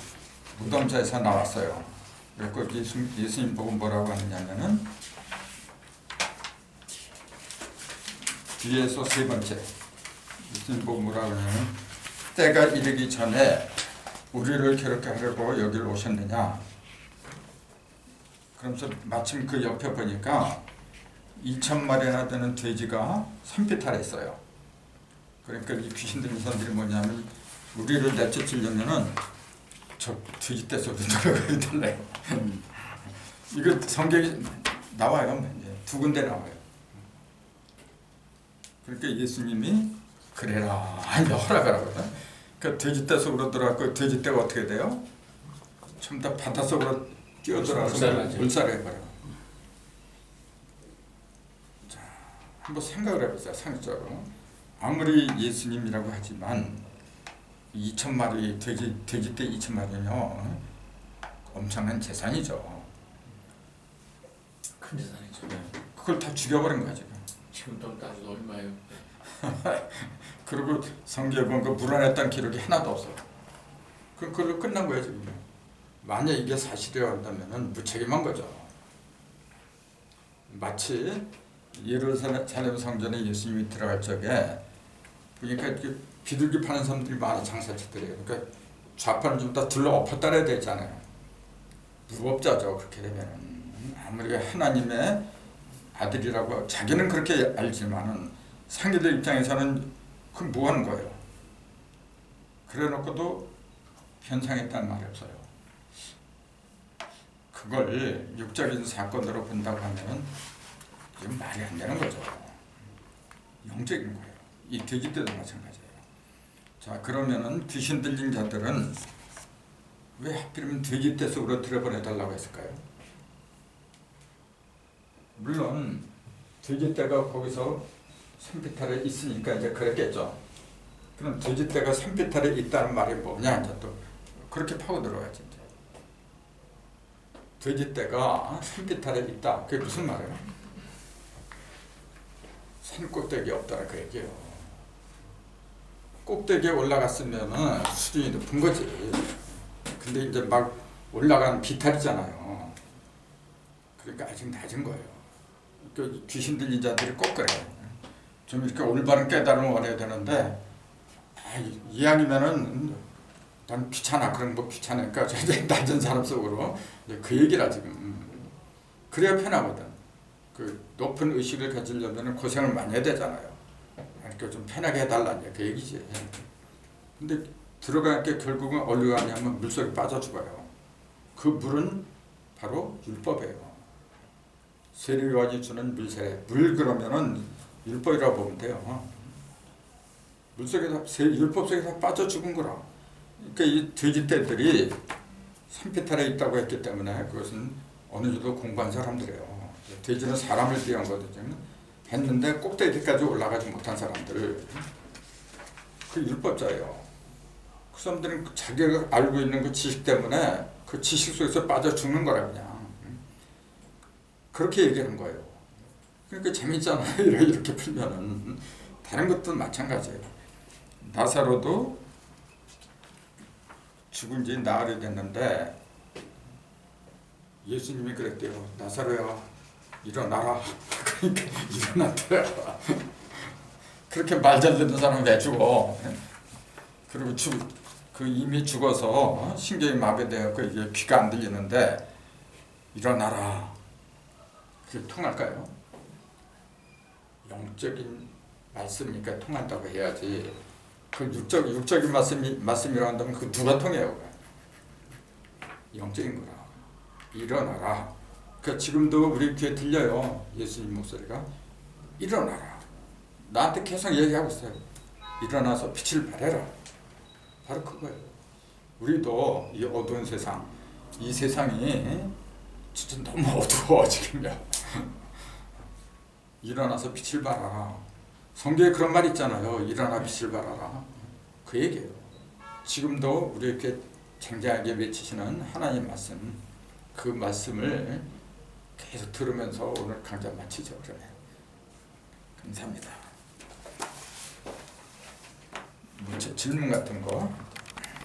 무덤자에서 나왔어요. 그래서 예수님 보고 뭐라고 하느냐면은 뒤에서 세 번째 예수님 보고 뭐라고 하냐면 때가 이르기 전에 우리를 괴롭게하려고 여기를 오셨느냐. 그러면서 마침 그 옆에 보니까 2,000마리나 되는 돼지가 산비탈에 있어요. 그러니까 이 귀신 들린 사람들이 뭐냐면 우리를 내쫓으려면은 저 돼지 떼서 들어가야 될래요. 이거 성경에 나와요. 두 군데 나와요. 그러니까 예수님이 그래라 이제 허락하라거든. 그 돼지 떼속으로 들어가고 돼지 떼가 어떻게 돼요? 전부 다 바닷속으로 뛰어들어가서 물살해버려. 자, 한번 생각을 해보세요. 상식적으로 아무리 예수님이라고 하지만 2,000마리 돼지 떼 2,000마리면 엄청난 재산이죠. 큰 재산이죠. 그걸 다 죽여버린 거야 지금. 지금 돈 따져도 얼마예요? 그리고 성경에 보면 그 물어냈다는 기록이 하나도 없어. 그걸로 끝난 거야 지금. 만약 이게 사실이었다면 무책임한 거죠. 마치 예루살렘 성전에 예수님이 들어갈 적에 그러니까 이렇게 비둘기 파는 사람들이 많아 장사치들이에요. 그러니까 좌판을 좀 다 둘러 엎었다래야 되잖아요. 무법자죠 그렇게 되면. 아무리 하나님의 아들이라고 자기는 그렇게 알지만은 상대들 입장에서는 그 뭐 하는 거예요. 그래 놓고도 변상했다는 말이 없어요. 그걸 육적인 사건으로 본다고 하면 이건 말이 안 되는 거죠. 영적인 거예요. 이 돼지 때도 마찬가지예요. 자 그러면은 귀신 들린 자들은 왜 하필이면 돼지 때 속으로 들여보내달라고 했을까요? 물론 돼지떼가 거기서 산비탈에 있으니까 이제 그랬겠죠. 그럼 돼지떼가 산비탈에 있다는 말이 뭐냐 이제 또 그렇게 파고 들어가야지. 돼지떼가 산비탈에 있다. 그게 무슨 말이에요? 산 꼭대기 없다라 그 얘기예요. 꼭대기에 올라갔으면은 수준이 높은 거지. 근데 이제 막 올라간 비탈이잖아요. 그러니까 아직 낮은 거예요. 그 귀신 들린 자들이 꼭 그래. 좀 이렇게 올바른 깨달음을 원해야 되는데 이왕이면은 난 귀찮아 그런 거 귀찮으니까 낮은 사람 속으로 그 얘기라 지금. 그래야 편하거든. 그 높은 의식을 가지려면 고생을 많이 해야 되잖아요. 그러니까 좀 편하게 해달라는 그 얘기지. 근데 들어갈 게 결국은 어디로 가냐면 물속에 빠져 죽어요. 그 물은 바로 율법이에요. 세례요한이 주는 물세례. 물 그러면은 율법이라고 보면 돼요. 물속에서 율법 속에서 빠져 죽은 거라. 그러니까 이 돼지떼들이 산비탈에 있다고 했기 때문에 그것은 어느 정도 공부한 사람들이에요. 돼지는 사람을 비한 거거든요. 했는데 꼭대기까지 올라가지 못한 사람들. 그 율법자예요. 그 사람들은 자기가 알고 있는 그 지식 때문에 그 지식 속에서 빠져 죽는 거라 그냥. 그렇게 얘기하는 거예요. 그러니까 재밌잖아요. 이렇게 풀면은. 다른 것도 마찬가지예요. 나사로도 죽은 지 나흘이 됐는데 예수님이 그랬대요. 나사로야 일어나라. 그러니까 일어났대요. 그렇게 말 잘 듣는 사람은 왜 죽어? 그리고 그 이미 죽어서 신경이 마비되었고 이게 귀가 안 들리는데 일어나라. 그게 통할까요? 영적인 말씀이니까 통한다고 해야지. 그 육적인 말씀이라고 한다면 그 누가 통해요? 영적인 거라. 일어나라. 그 지금도 우리 귀에 들려요. 예수님 목소리가 일어나라. 나한테 계속 얘기하고 있어요. 일어나서 빛을 발해라. 바로 그거예요. 우리도 이 어두운 세상, 이 세상이 진짜 너무 어두워 지금요. 일어나서 빛을 발하라. 성경에 그런 말 있잖아요. 일어나 빛을 발하라. 그 얘기예요. 지금도 우리에게 장장하게 외치시는 하나님 말씀, 그 말씀을 계속 들으면서 오늘 강좌 마치죠. 그래. 감사합니다. 질문 같은 거.